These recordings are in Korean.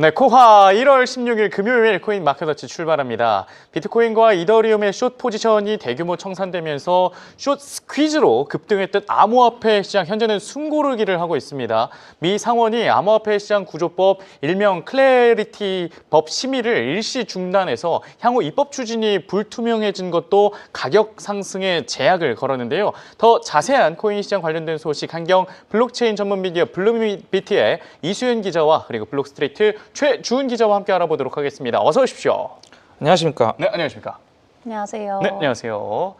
네, 코하 1월 16일 금요일 코인 마켓워치 출발합니다. 비트코인과 이더리움의 숏 포지션이 대규모 청산되면서 숏 스퀴즈로 급등했던 암호화폐 시장 현재는 숨고르기를 하고 있습니다. 미 상원이 암호화폐 시장 구조법 일명 클래리티 법 심의를 일시 중단해서 향후 입법 추진이 불투명해진 것도 가격 상승에 제약을 걸었는데요. 더 자세한 코인 시장 관련된 소식 한경 블록체인 전문 미디어 블루비트의 이수연 기자와 그리고 블록스트리트 최주은 기자와 함께 알아보도록 하겠습니다. 어서 오십시오. 안녕하십니까? 네, 안녕하십니까? 안녕하세요. 네, 안녕하세요.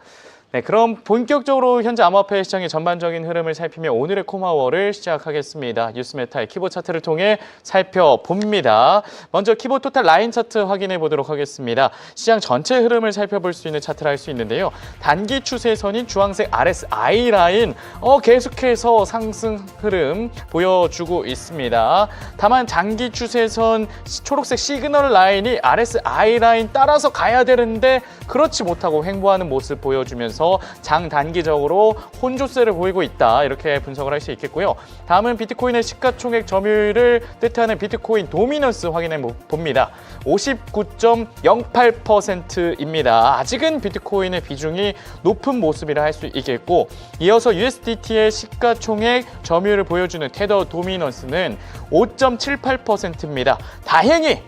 네, 그럼 본격적으로 현재 암호화폐 시장의 전반적인 흐름을 살피며 오늘의 코마워를 시작하겠습니다. 뉴스메타의 키보 차트를 통해 살펴봅니다. 먼저 키보 토탈 라인 차트 확인해 보도록 하겠습니다. 시장 전체 흐름을 살펴볼 수 있는 차트를 할 수 있는데요. 단기 추세선인 주황색 RSI 라인 계속해서 상승 흐름 보여주고 있습니다. 다만 장기 추세선 초록색 시그널 라인이 RSI 라인 따라서 가야 되는데 그렇지 못하고 횡보하는 모습 보여주면서 장단기적으로 혼조세를 보이고 있다. 이렇게 분석을 할 수 있겠고요. 다음은 비트코인의 시가총액 점유율을 뜻하는 비트코인 도미넌스 확인해 봅니다. 59.08%입니다. 아직은 비트코인의 비중이 높은 모습이라 할 수 있겠고 이어서 USDT의 시가총액 점유율을 보여주는 테더 도미넌스는 5.78%입니다. 다행히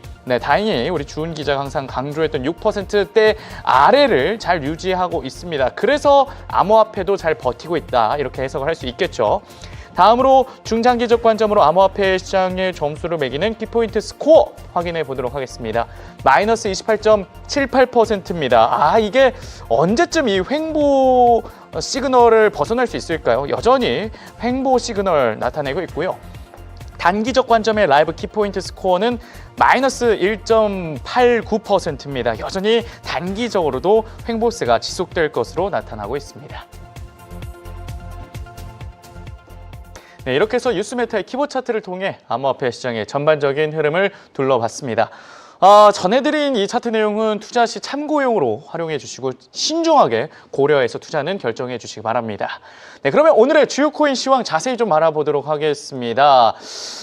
우리 주은 기자가 항상 강조했던 6%대 아래를 잘 유지하고 있습니다. 그래서 암호화폐도 잘 버티고 있다. 이렇게 해석을 할 수 있겠죠. 다음으로 중장기적 관점으로 암호화폐 시장의 점수를 매기는 키포인트 스코어 확인해 보도록 하겠습니다. 마이너스 28.78%입니다. 이게 언제쯤 이 횡보 시그널을 벗어날 수 있을까요? 여전히 횡보 시그널 나타내고 있고요. 단기적 관점의 라이브 키포인트 스코어는 마이너스 1.89%입니다. 여전히 단기적으로도 횡보세가 지속될 것으로 나타나고 있습니다. 네, 이렇게 해서 뉴스메타의 키보 차트를 통해 암호화폐 시장의 전반적인 흐름을 둘러봤습니다. 전해드린 이 차트 내용은 투자 시 참고용으로 활용해 주시고 신중하게 고려해서 투자는 결정해 주시기 바랍니다. 네, 그러면 오늘의 주요 코인 시황 자세히 좀 알아보도록 하겠습니다.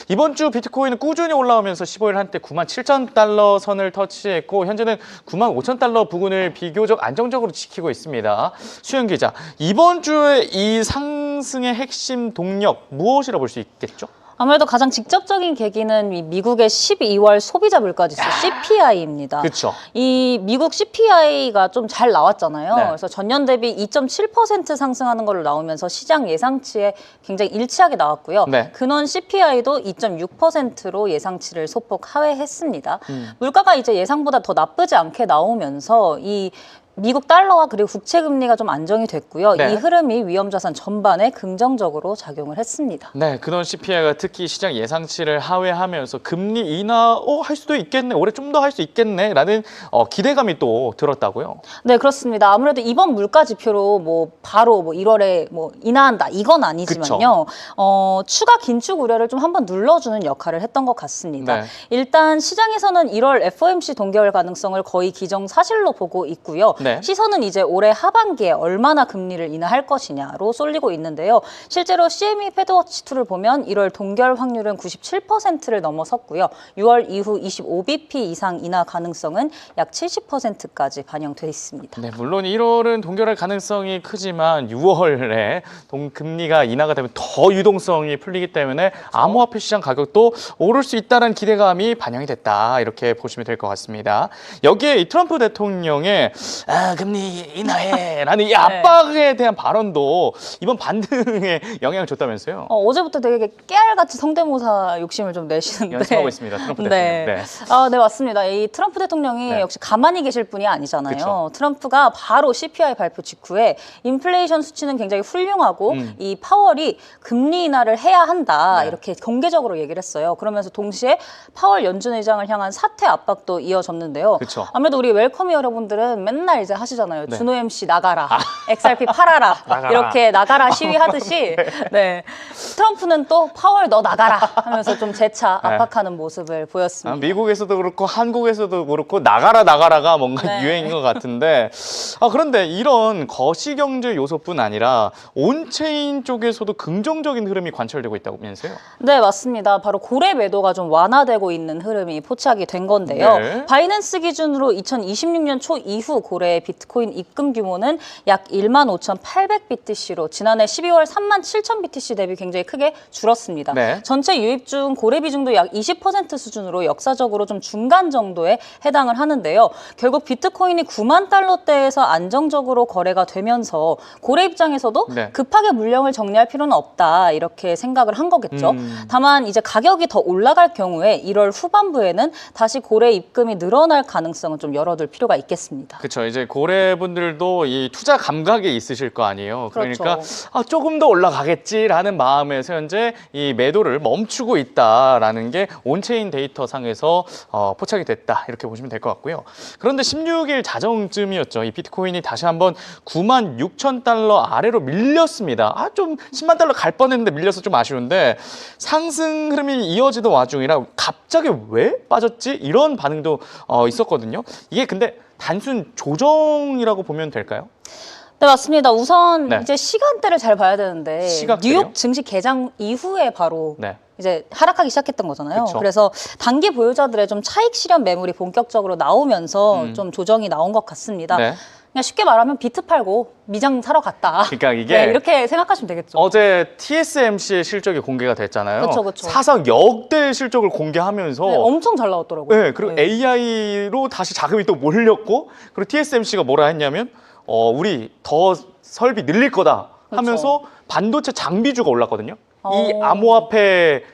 이번 주 비트코인은 꾸준히 올라오면서 15일 한때 97,000달러 선을 터치했고 현재는 95,000달러 부근을 비교적 안정적으로 지키고 있습니다. 수연 기자, 이번 주에 이 상승의 핵심 동력 무엇이라 볼 수 있겠죠? 아무래도 가장 직접적인 계기는 이 미국의 12월 소비자 물가지수 CPI입니다. 그렇죠. 이 미국 CPI가 좀 잘 나왔잖아요. 네. 그래서 전년 대비 2.7% 상승하는 걸로 나오면서 시장 예상치에 굉장히 일치하게 나왔고요. 네. 근원 CPI도 2.6%로 예상치를 소폭 하회했습니다. 물가가 이제 예상보다 더 나쁘지 않게 나오면서 이 미국 달러와 그리고 국채 금리가 좀 안정이 됐고요. 네. 이 흐름이 위험자산 전반에 긍정적으로 작용을 했습니다. 네, 근원 CPI가 특히 시장 예상치를 하회하면서 금리 인하 할 수도 있겠네, 올해 좀 더 할 수 있겠네라는 기대감이 또 들었다고요. 네, 그렇습니다. 아무래도 이번 물가 지표로 바로 1월에 인하한다 이건 아니지만요. 추가 긴축 우려를 좀 한번 눌러주는 역할을 했던 것 같습니다. 네. 일단 시장에서는 1월 FOMC 동결 가능성을 거의 기정사실로 보고 있고요. 네. 시선은 이제 올해 하반기에 얼마나 금리를 인하할 것이냐로 쏠리고 있는데요. 실제로 CME 패드워치2를 보면 1월 동결 확률은 97%를 넘어섰고요. 6월 이후 25bp 이상 인하 가능성은 약 70%까지 반영돼 있습니다. 네, 물론 1월은 동결할 가능성이 크지만 6월에 금리가 인하가 되면 더 유동성이 풀리기 때문에 암호화폐 시장 가격도 오를 수 있다는 기대감이 반영이 됐다. 이렇게 보시면 될 것 같습니다. 여기에 이 트럼프 대통령의 금리 인하해라는 이 압박에 대한 발언도 이번 반등에 영향을 줬다면서요? 어제부터 되게 깨알같이 성대모사 욕심을 좀 내시는데 연습하고 있습니다. 트럼프 대통령. 네. 네. 네, 맞습니다. 이 트럼프 대통령이 네. 역시 가만히 계실 분이 아니잖아요. 그쵸. 트럼프가 바로 CPI 발표 직후에 인플레이션 수치는 굉장히 훌륭하고 이 파월이 금리 인하를 해야 한다. 네. 이렇게 공개적으로 얘기를 했어요. 그러면서 동시에 파월 연준 의장을 향한 사퇴 압박도 이어졌는데요. 그쵸. 아무래도 우리 웰커미 여러분들은 맨날 맨날 이제 하시잖아요. 네. 준호 MC 나가라, XRP 팔아라, 이렇게 나가라 시위하듯이 네. 트럼프는 또 파월 너 나가라 하면서 좀 재차 네. 압박하는 모습을 보였습니다. 미국에서도 그렇고 한국에서도 그렇고 나가라가 뭔가 네. 유행인 것 같은데 그런데 이런 거시경제 요소뿐 아니라 온체인 쪽에서도 긍정적인 흐름이 관철되고 있다면서요? 네, 맞습니다. 바로 고래 매도가 좀 완화되고 있는 흐름이 포착이 된 건데요. 네. 바이낸스 기준으로 2026년 초 이후 고래의 비트코인 입금 규모는 약 15,800BTC로 지난해 12월 37,000BTC 대비 굉장히 크게 줄었습니다. 네. 전체 유입 중 고래 비중도 약 20% 수준으로 역사적으로 좀 중간 정도에 해당을 하는데요. 결국 비트코인이 9만 달러대에서 안정적으로 거래가 되면서 고래 입장에서도 네. 급하게 물량을 정리할 필요는 없다 이렇게 생각을 한 거겠죠. 다만 이제 가격이 더 올라갈 경우에 1월 후반부에는 다시 고래 입금이 늘어날 가능성은 좀 열어둘 필요가 있겠습니다. 그렇죠. 이제 고래분들도 이 투자 감각이 있으실 거 아니에요. 그렇죠. 그러니까 조금 더 올라가겠지라는 마음에서 현재 이 매도를 멈추고 있다라는 게 온체인 데이터 상에서 포착이 됐다 이렇게 보시면 될 것 같고요. 그런데 16일 자정쯤이었죠. 이 비트코인이 다시 한번 9만 6천 달러 아래로 밀렸습니다. 좀 10만 달러 갈 뻔했는데 밀려서 좀 아쉬운데 상승 흐름이 이어지던 와중이라 갑자기 왜 빠졌지? 이런 반응도 있었거든요. 이게 근데 단순 조정이라고 보면 될까요? 네, 맞습니다. 우선 네. 이제 시간대를 잘 봐야 되는데 시각대요? 뉴욕 증시 개장 이후에 바로 네. 이제 하락하기 시작했던 거잖아요. 그쵸. 그래서 단기 보유자들의 좀 차익 실현 매물이 본격적으로 나오면서 좀 조정이 나온 것 같습니다. 네. 그냥 쉽게 말하면 비트 팔고 미장 사러 갔다. 그러니까 이게 네, 이렇게 생각하시면 되겠죠. 어제 TSMC의 실적이 공개가 됐잖아요. 그쵸. 사상 역대 실적을 공개하면서 네, 엄청 잘 나왔더라고요. 네, 그리고 AI로 다시 자금이 또 몰렸고 그리고 TSMC가 뭐라 했냐면 우리 더 설비 늘릴 거다 하면서 반도체 장비주가 올랐거든요. 이 암호화폐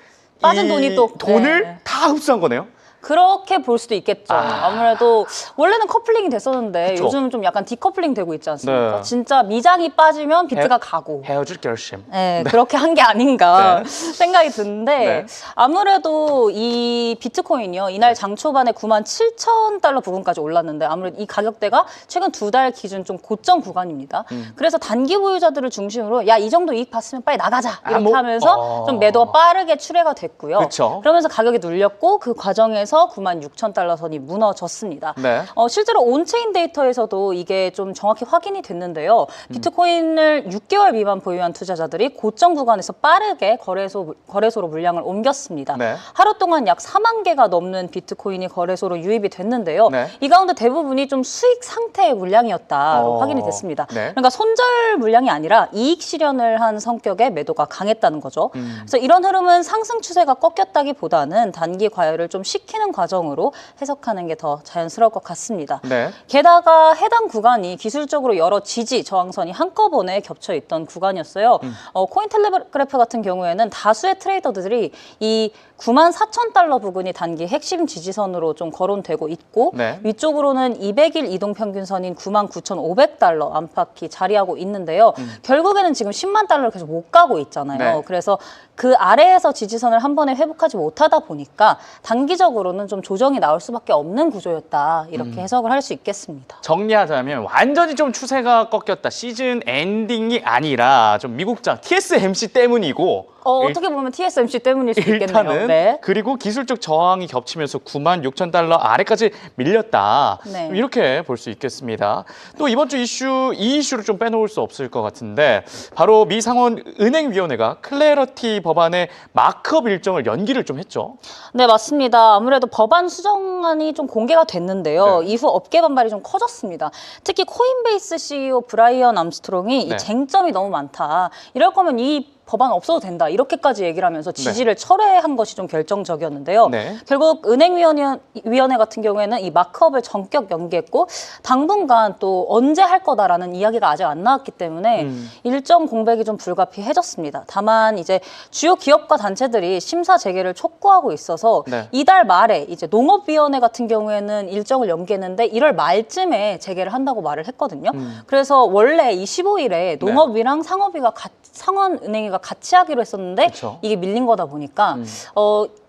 빠진 이 돈이 또 돈을 네. 다 흡수한 거네요. 그렇게 볼 수도 있겠죠. 아무래도 원래는 커플링이 됐었는데 그쵸. 요즘은 좀 약간 디커플링 되고 있지 않습니까? 네. 진짜 미장이 빠지면 비트가 가고. 헤어질 결심. 네, 그렇게 한 게 아닌가 네. 생각이 드는데 네. 아무래도 이 비트코인이요. 이날 장 초반에 9만 7천 달러 부근까지 올랐는데 아무래도 이 가격대가 최근 2달 기준 좀 고점 구간입니다. 그래서 단기 보유자들을 중심으로 야, 이 정도 이익 봤으면 빨리 나가자 이렇게 하면서 좀 매도가 빠르게 출회가 됐고요. 그쵸. 그러면서 가격이 눌렸고 그 과정에서 9만 6천 달러 선이 무너졌습니다. 네. 실제로 온체인 데이터에서도 이게 좀 정확히 확인이 됐는데요. 비트코인을 6개월 미만 보유한 투자자들이 고점 구간에서 빠르게 거래소로 물량을 옮겼습니다. 네. 하루 동안 약 4만 개가 넘는 비트코인이 거래소로 유입이 됐는데요. 네. 이 가운데 대부분이 좀 수익 상태의 물량이었다로 확인이 됐습니다. 네. 그러니까 손절 물량이 아니라 이익 실현을 한 성격의 매도가 강했다는 거죠. 그래서 이런 흐름은 상승 추세가 꺾였다기보다는 단기 과열을 좀 시키는 과정으로 해석하는 게 더 자연스러울 것 같습니다. 네. 게다가 해당 구간이 기술적으로 여러 지지, 저항선이 한꺼번에 겹쳐 있던 구간이었어요. 코인텔레그래프 같은 경우에는 다수의 트레이더들이 이 9만 4천 달러 부근이 단기 핵심 지지선으로 좀 거론되고 있고 네. 위쪽으로는 200일 이동 평균선인 9만 9,500달러 안팎이 자리하고 있는데요. 결국에는 지금 10만 달러를 계속 못 가고 있잖아요. 네. 그래서 그 아래에서 지지선을 한 번에 회복하지 못하다 보니까 단기적으로는 좀 조정이 나올 수밖에 없는 구조였다. 이렇게 해석을 할 수 있겠습니다. 정리하자면 완전히 좀 추세가 꺾였다. 시즌 엔딩이 아니라 좀 미국장 TSMC 때문이고 어떻게 보면 TSMC 때문일 수 있겠네요. 일단은 네. 그리고 기술적 저항이 겹치면서 9만 6천 달러 아래까지 밀렸다. 네. 이렇게 볼 수 있겠습니다. 또 이번 주 이 이슈를 좀 빼놓을 수 없을 것 같은데 바로 미 상원 은행위원회가 클래러티 법안의 마크업 일정을 연기를 좀 했죠. 네, 맞습니다. 아무래도 법안 수정안이 좀 공개가 됐는데요. 네. 이후 업계 반발이 좀 커졌습니다. 특히 코인베이스 CEO 브라이언 암스트롱이 네. 이 쟁점이 너무 많다. 이럴 거면 이 법안 없어도 된다. 이렇게까지 얘기를 하면서 지지를 철회한 것이 좀 결정적이었는데요. 네. 결국 은행위원회 같은 경우에는 이 마크업을 전격 연기했고 당분간 또 언제 할 거다라는 이야기가 아직 안 나왔기 때문에 일정 공백이 좀 불가피해졌습니다. 다만 이제 주요 기업과 단체들이 심사 재개를 촉구하고 있어서 네. 이달 말에 이제 농업위원회 같은 경우에는 일정을 연기했는데 1월 말쯤에 재개를 한다고 말을 했거든요. 그래서 원래 이 15일에 농업위랑 상원은행위가 저희가 같이 하기로 했었는데 그쵸. 이게 밀린 거다 보니까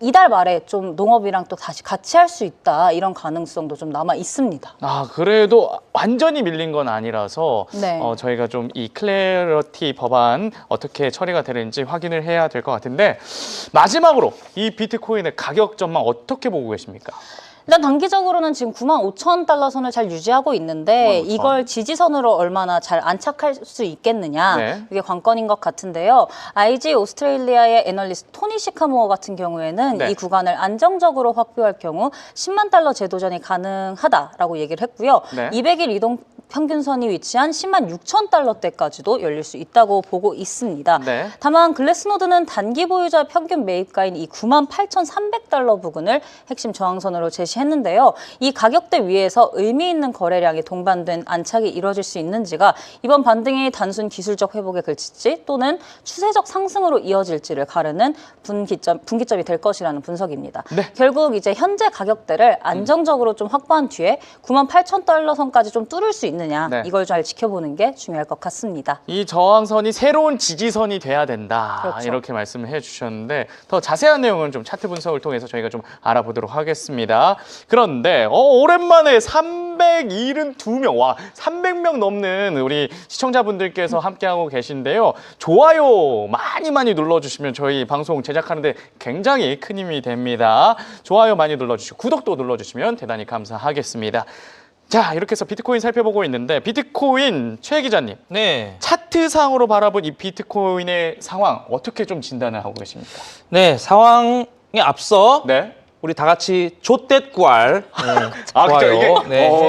이달 말에 좀 농업이랑 또 다시 같이 할 수 있다 이런 가능성도 좀 남아 있습니다. 아, 그래도 완전히 밀린 건 아니라서 네. 저희가 좀 이 클래리티 법안 어떻게 처리가 되는지 확인을 해야 될 것 같은데 마지막으로 이 비트코인의 가격 전망 어떻게 보고 계십니까? 일단 단기적으로는 지금 95,000달러 선을 잘 유지하고 있는데 95,000. 이걸 지지선으로 얼마나 잘 안착할 수 있겠느냐 네. 이게 관건인 것 같은데요. IG 오스트레일리아의 애널리스트 토니 시카모어 같은 경우에는 네. 이 구간을 안정적으로 확보할 경우 10만 달러 재도전이 가능하다라고 얘기를 했고요. 네. 200일 이동 평균선이 위치한 10만 6천 달러대까지도 열릴 수 있다고 보고 있습니다. 네. 다만 글래스노드는 단기 보유자 평균 매입가인 이 9만 8,300달러 부근을 핵심 저항선으로 제시했는데요. 이 가격대 위에서 의미 있는 거래량이 동반된 안착이 이뤄질 수 있는지가 이번 반등이 단순 기술적 회복에 그칠지 또는 추세적 상승으로 이어질지를 가르는 분기점이 될 것이라는 분석입니다. 네. 결국 이제 현재 가격대를 안정적으로 좀 확보한 뒤에 9만 8천 달러 선까지 좀 뚫을 수 있느냐 네. 이걸 잘 지켜보는 게 중요할 것 같습니다. 이 저항선이 새로운 지지선이 돼야 된다. 그렇죠. 이렇게 말씀을 해주셨는데 더 자세한 내용은 좀 차트 분석을 통해서 저희가 좀 알아보도록 하겠습니다. 그런데 오랜만에 372명, 와 300명 넘는 우리 시청자분들께서 함께하고 계신데요. 좋아요 많이 눌러주시면 저희 방송 제작하는데 굉장히 큰 힘이 됩니다. 좋아요 많이 눌러주시고 구독도 눌러주시면 대단히 감사하겠습니다. 자, 이렇게 해서 비트코인 살펴보고 있는데 비트코인 최 기자님, 네. 차트상으로 바라본 이 비트코인의 상황 어떻게 좀 진단을 하고 계십니까? 네, 상황에 앞서 네. 우리 다 같이 좆댓구알 좋아요.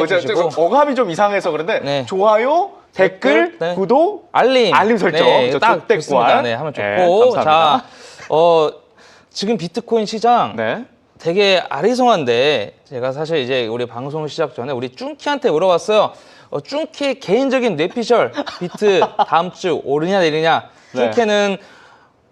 이게 해주시고 어감이 좀 이상해서 그런데 네. 좋아요, 댓글, 네. 구독, 알림 설정. 네, 그죠? 딱 좆댓구알. 좋습니다. 네, 하면 좋고 네, 감사합니다. 자, 지금 비트코인 시장 네. 되게 아리송한데 제가 사실 이제 우리 방송 시작 전에 우리 쭝키한테 물어봤어요. 쭝키의 개인적인 뇌피셜 비트 다음 주 오르냐 내리냐. 네. 쭝키는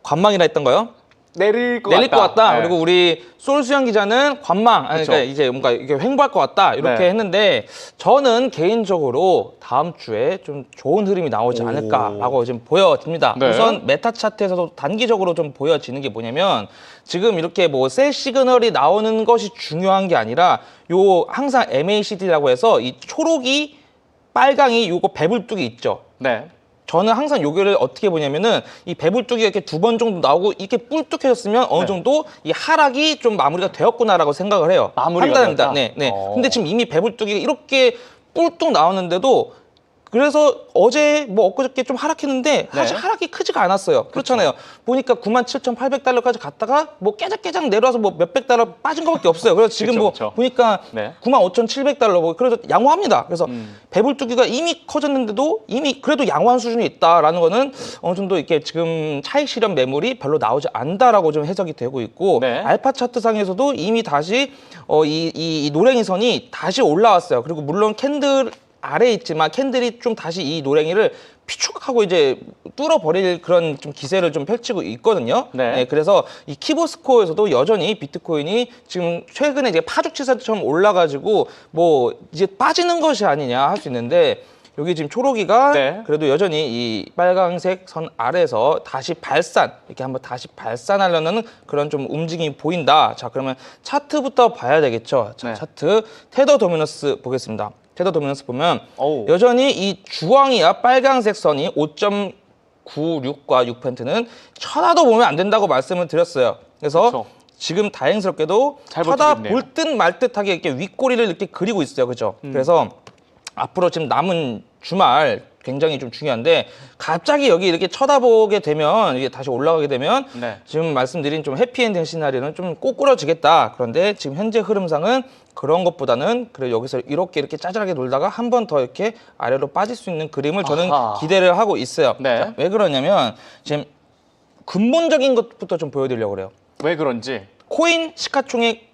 관망이라 했던가요? 내릴 것 내릴 것 같다. 네. 그리고 우리 솔수영 기자는 관망. 아니, 그쵸. 그러니까 이제 뭔가 이게 횡보할 것 같다. 이렇게 네. 했는데 저는 개인적으로 다음 주에 좀 좋은 흐름이 나오지 않을까라고 지금 보여집니다. 네. 우선 메타 차트에서도 단기적으로 좀 보여지는 게 뭐냐면 지금 이렇게 뭐 셀 시그널이 나오는 것이 중요한 게 아니라 요 항상 MACD라고 해서 이 초록이 빨강이 요거 배불뚝이 있죠. 네. 저는 항상 요거를 어떻게 보냐면은 이 배불뚝이 이렇게 2번 정도 나오고 이렇게 뿔뚝해졌으면 어느 네. 정도 이 하락이 좀 마무리가 되었구나라고 생각을 해요. 마무리가 판단합니다. 되었다? 네, 네. 어. 근데 지금 이미 배불뚝이 이렇게 뿔뚝 나왔는데도 그래서 어제 뭐 엊그저께 좀 하락했는데 사실 네. 하락이 크지가 않았어요. 그렇잖아요. 보니까 97,800달러까지 갔다가 뭐 깨작깨작 내려와서 뭐 몇백 달러 빠진 것밖에 없어요. 그래서 지금 그쵸, 뭐 그쵸. 보니까 네. 95,700달러 뭐 그래도 양호합니다. 그래서 배불뚝이가 이미 커졌는데도 이미 그래도 양호한 수준이 있다라는 거는 어느 정도 이렇게 지금 차익 실현 매물이 별로 나오지 않다라고 좀 해석이 되고 있고 네. 알파 차트 상에서도 이미 다시 이 노랭이 선이 다시 올라왔어요. 그리고 물론 캔들 아래에 있지만 캔들이 좀 다시 이 노랭이를 피축하고 이제 뚫어버릴 그런 좀 기세를 좀 펼치고 있거든요. 네. 그래서 이 키보스코어에서도 여전히 비트코인이 지금 최근에 이제 파죽치사처럼 올라가지고 뭐 이제 빠지는 것이 아니냐 할 수 있는데 여기 지금 초록이가 네. 그래도 여전히 이 빨강색 선 아래에서 다시 발산 이렇게 한번 다시 발산하려는 그런 좀 움직임이 보인다. 자, 그러면 차트부터 봐야 되겠죠. 자, 네. 차트 테더 도미너스 보겠습니다. 테더 도미너스 보면 어우. 여전히 이 주황이야 빨강색 선이 5.96과 6%는 쳐다도 보면 안 된다고 말씀을 드렸어요. 그래서 그쵸. 지금 다행스럽게도 잘 쳐다볼 버티고 듯 말 듯하게 이렇게 윗꼬리를 이렇게 그리고 있어요. 그죠? 그래서 앞으로 지금 남은 주말 굉장히 좀 중요한데 갑자기 여기 이렇게 쳐다보게 되면 이게 다시 올라가게 되면 네. 지금 말씀드린 좀 해피엔딩 시나리오는 좀 꼬꾸라지겠다. 그런데 지금 현재 흐름상은 그런 것보다는 그래 여기서 이렇게 짜잘하게 놀다가 한 번 더 이렇게 아래로 빠질 수 있는 그림을 저는 아하. 기대를 하고 있어요. 네. 자, 왜 그러냐면 지금 근본적인 것부터 좀 보여드리려고 그래요. 왜 그런지 코인 시가총액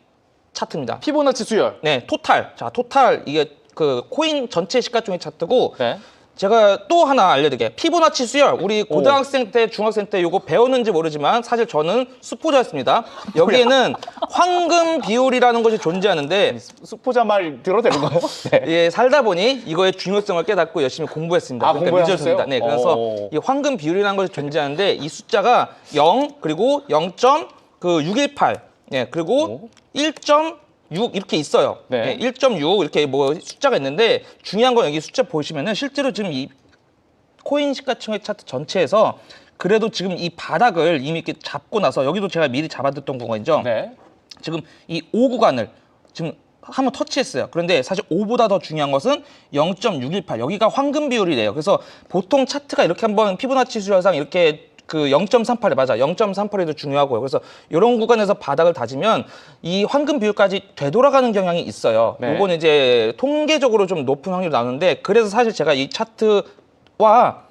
차트입니다. 피보나치 수열. 네, 토탈. 자, 토탈 이게 그 코인 전체 시가총액 차트고 네. 제가 또 하나 알려드릴게요. 피보나치 수열. 우리 고등학생 때, 중학생 때 이거 배웠는지 모르지만 사실 저는 수포자였습니다. 여기에는 황금 비율이라는 것이 존재하는데 수포자 말 들어도 되는 거예요? 네. 예, 살다 보니 이거의 중요성을 깨닫고 열심히 공부했습니다. 아, 그러니까 공부하셨어요? 늦었습니다. 네, 그래서 이 황금 비율이라는 것이 존재하는데 이 숫자가 0 그리고 0.618 예, 그리고 1.6 이렇게 있어요. 네. 1.6 이렇게 뭐 숫자가 있는데 중요한 건 여기 숫자 보시면은 실제로 지금 이 코인 시가총액 차트 전체에서 그래도 지금 이 바닥을 이미 이렇게 잡고 나서 여기도 제가 미리 잡아뒀던 구간이죠. 네. 지금 이 5 구간을 지금 한번 터치했어요. 그런데 사실 5보다 더 중요한 것은 0.618 여기가 황금 비율이래요. 그래서 보통 차트가 이렇게 한번 피보나치 수열상 이렇게 그 0.38에 맞아 0.38에도 중요하고요. 그래서 이런 구간에서 바닥을 다지면 이 황금 비율까지 되돌아가는 경향이 있어요. 네. 이건 이제 통계적으로 좀 높은 확률이 나오는데 그래서 사실 제가 이 차트와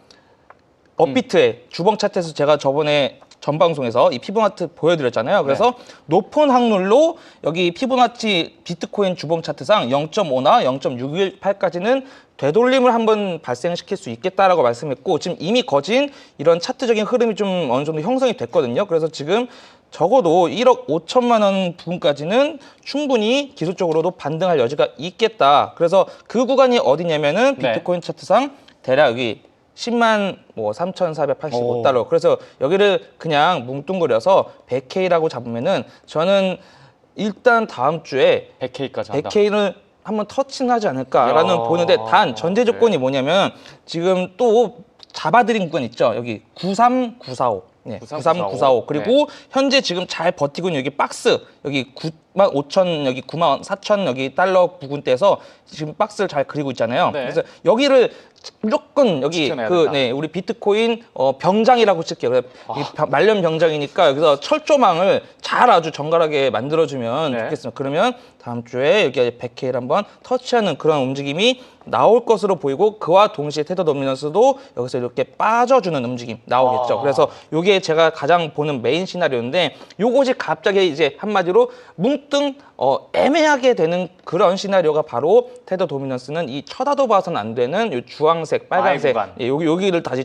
업비트의 주봉 차트에서 제가 저번에 전 방송에서 이 피보나치 보여드렸잖아요. 그래서 높은 확률로 여기 피보나치 비트코인 주봉 차트상 0.5나 0.618까지는 되돌림을 한번 발생시킬 수 있겠다라고 말씀했고 지금 이미 거진 이런 차트적인 흐름이 좀 어느 정도 형성이 됐거든요. 그래서 지금 적어도 1억 5천만 원 부분까지는 충분히 기술적으로도 반등할 여지가 있겠다. 그래서 그 구간이 어디냐면은 비트코인 차트상 대략 여기 10만 뭐 3,485달러. 그래서 여기를 그냥 뭉뚱그려서 100K라고 잡으면은 저는 일단 다음 주에 100K까지 한다. 100K를 한번 터치는 하지 않을까라는 야. 보는데 단 전제 조건이 뭐냐면 지금 또 잡아드린 구간 있죠. 여기 93945. 네, 93945. 그리고 현재 지금 잘 버티고 있는 여기 박스 여기 9만 5천 여기 9만 4천 여기 달러 부근대에서 지금 박스를 잘 그리고 있잖아요. 네. 그래서 여기를 무조건 여기 지켜내야 그 된다. 네, 우리 비트코인 병장이라고 칠게요. 그래서 이 말년 병장이니까 여기서 철조망을 잘 아주 정갈하게 만들어주면 네. 좋겠습니다. 그러면 다음 주에 여기 100K를 한번 터치하는 그런 움직임이 나올 것으로 보이고 그와 동시에 테더 도미넌스도 여기서 이렇게 빠져주는 움직임 나오겠죠. 그래서 이게 제가 가장 보는 메인 시나리오인데 요것이 갑자기 이제 한마디로 뭉뚱 애매하게 되는 그런 시나리오가 바로 테더 도미넌스는 이 쳐다도 봐서는 안 되는 이 주황색, 빨간색 구간. 예, 여기를 다시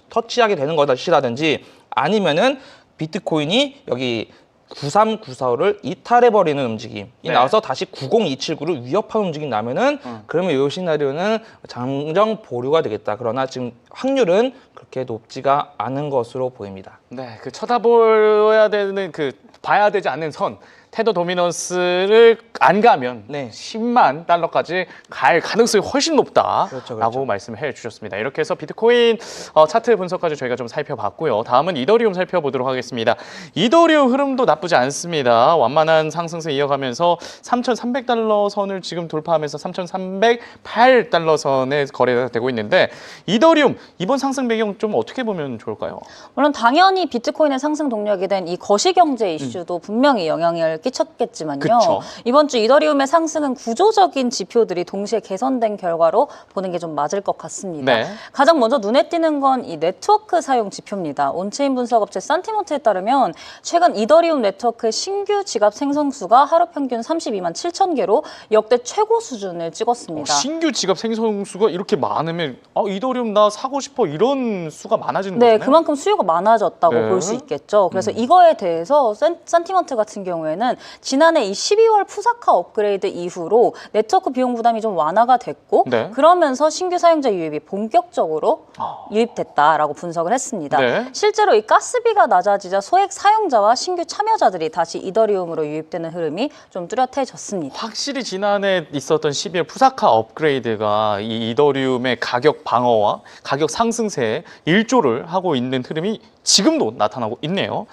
터치하게 되는 것이라든지 아니면은 비트코인이 여기 93945를 이탈해버리는 움직임이 네. 나와서 다시 90279를 위협하는 움직임이 나면은 그러면 이 시나리오는 잠정 보류가 되겠다. 그러나 지금 확률은 그렇게 높지가 않은 것으로 보입니다. 네, 그 쳐다보야 되는 그 봐야 되지 않는 선 테더 도미넌스를 안 가면 네. 10만 달러까지 갈 가능성이 훨씬 높다라고 그렇죠. 말씀을 해주셨습니다. 이렇게 해서 비트코인 차트 분석까지 저희가 좀 살펴봤고요. 다음은 이더리움 살펴보도록 하겠습니다. 이더리움 흐름도 나쁘지 않습니다. 완만한 상승세 이어가면서 3,300달러 선을 지금 돌파하면서 3,308달러 선에 거래가 되고 있는데 이더리움 이번 상승 배경 좀 어떻게 보면 좋을까요? 물론 당연히 비트코인의 상승 동력이 된 이 거시경제 이슈도 분명히 영향을 끼쳤겠지만요. 그쵸. 이번 주 이더리움의 상승은 구조적인 지표들이 동시에 개선된 결과로 보는 게 좀 맞을 것 같습니다. 네. 가장 먼저 눈에 띄는 건 이 네트워크 사용 지표입니다. 온체인 분석업체 산티모트에 따르면 최근 이더리움 네트워크의 신규 지갑 생성수가 하루 평균 32만 7천 개로 역대 최고 수준을 찍었습니다. 신규 지갑 생성수가 이렇게 많으면 이더리움 나 사고 싶어 이런 수가 많아지는 네, 거잖아요. 그만큼 수요가 많아졌다고 네. 볼 수 있겠죠. 그래서 이거에 대해서 산티먼트 같은 경우에는 지난해 이 12월 푸사카 업그레이드 이후로 네트워크 비용 부담이 좀 완화가 됐고 네. 그러면서 신규 사용자 유입이 본격적으로 유입됐다라고 분석을 했습니다. 네. 실제로 이 가스비가 낮아지자 소액 사용자와 신규 참여자들이 다시 이더리움으로 유입되는 흐름이 좀 뚜렷해졌습니다. 확실히 지난해 있었던 12월 푸사카 업그레이드가 이 이더리움의 가격 방어와 가격 상승세에 일조를 하고 있는 흐름이 지금도 나타나고 있네요.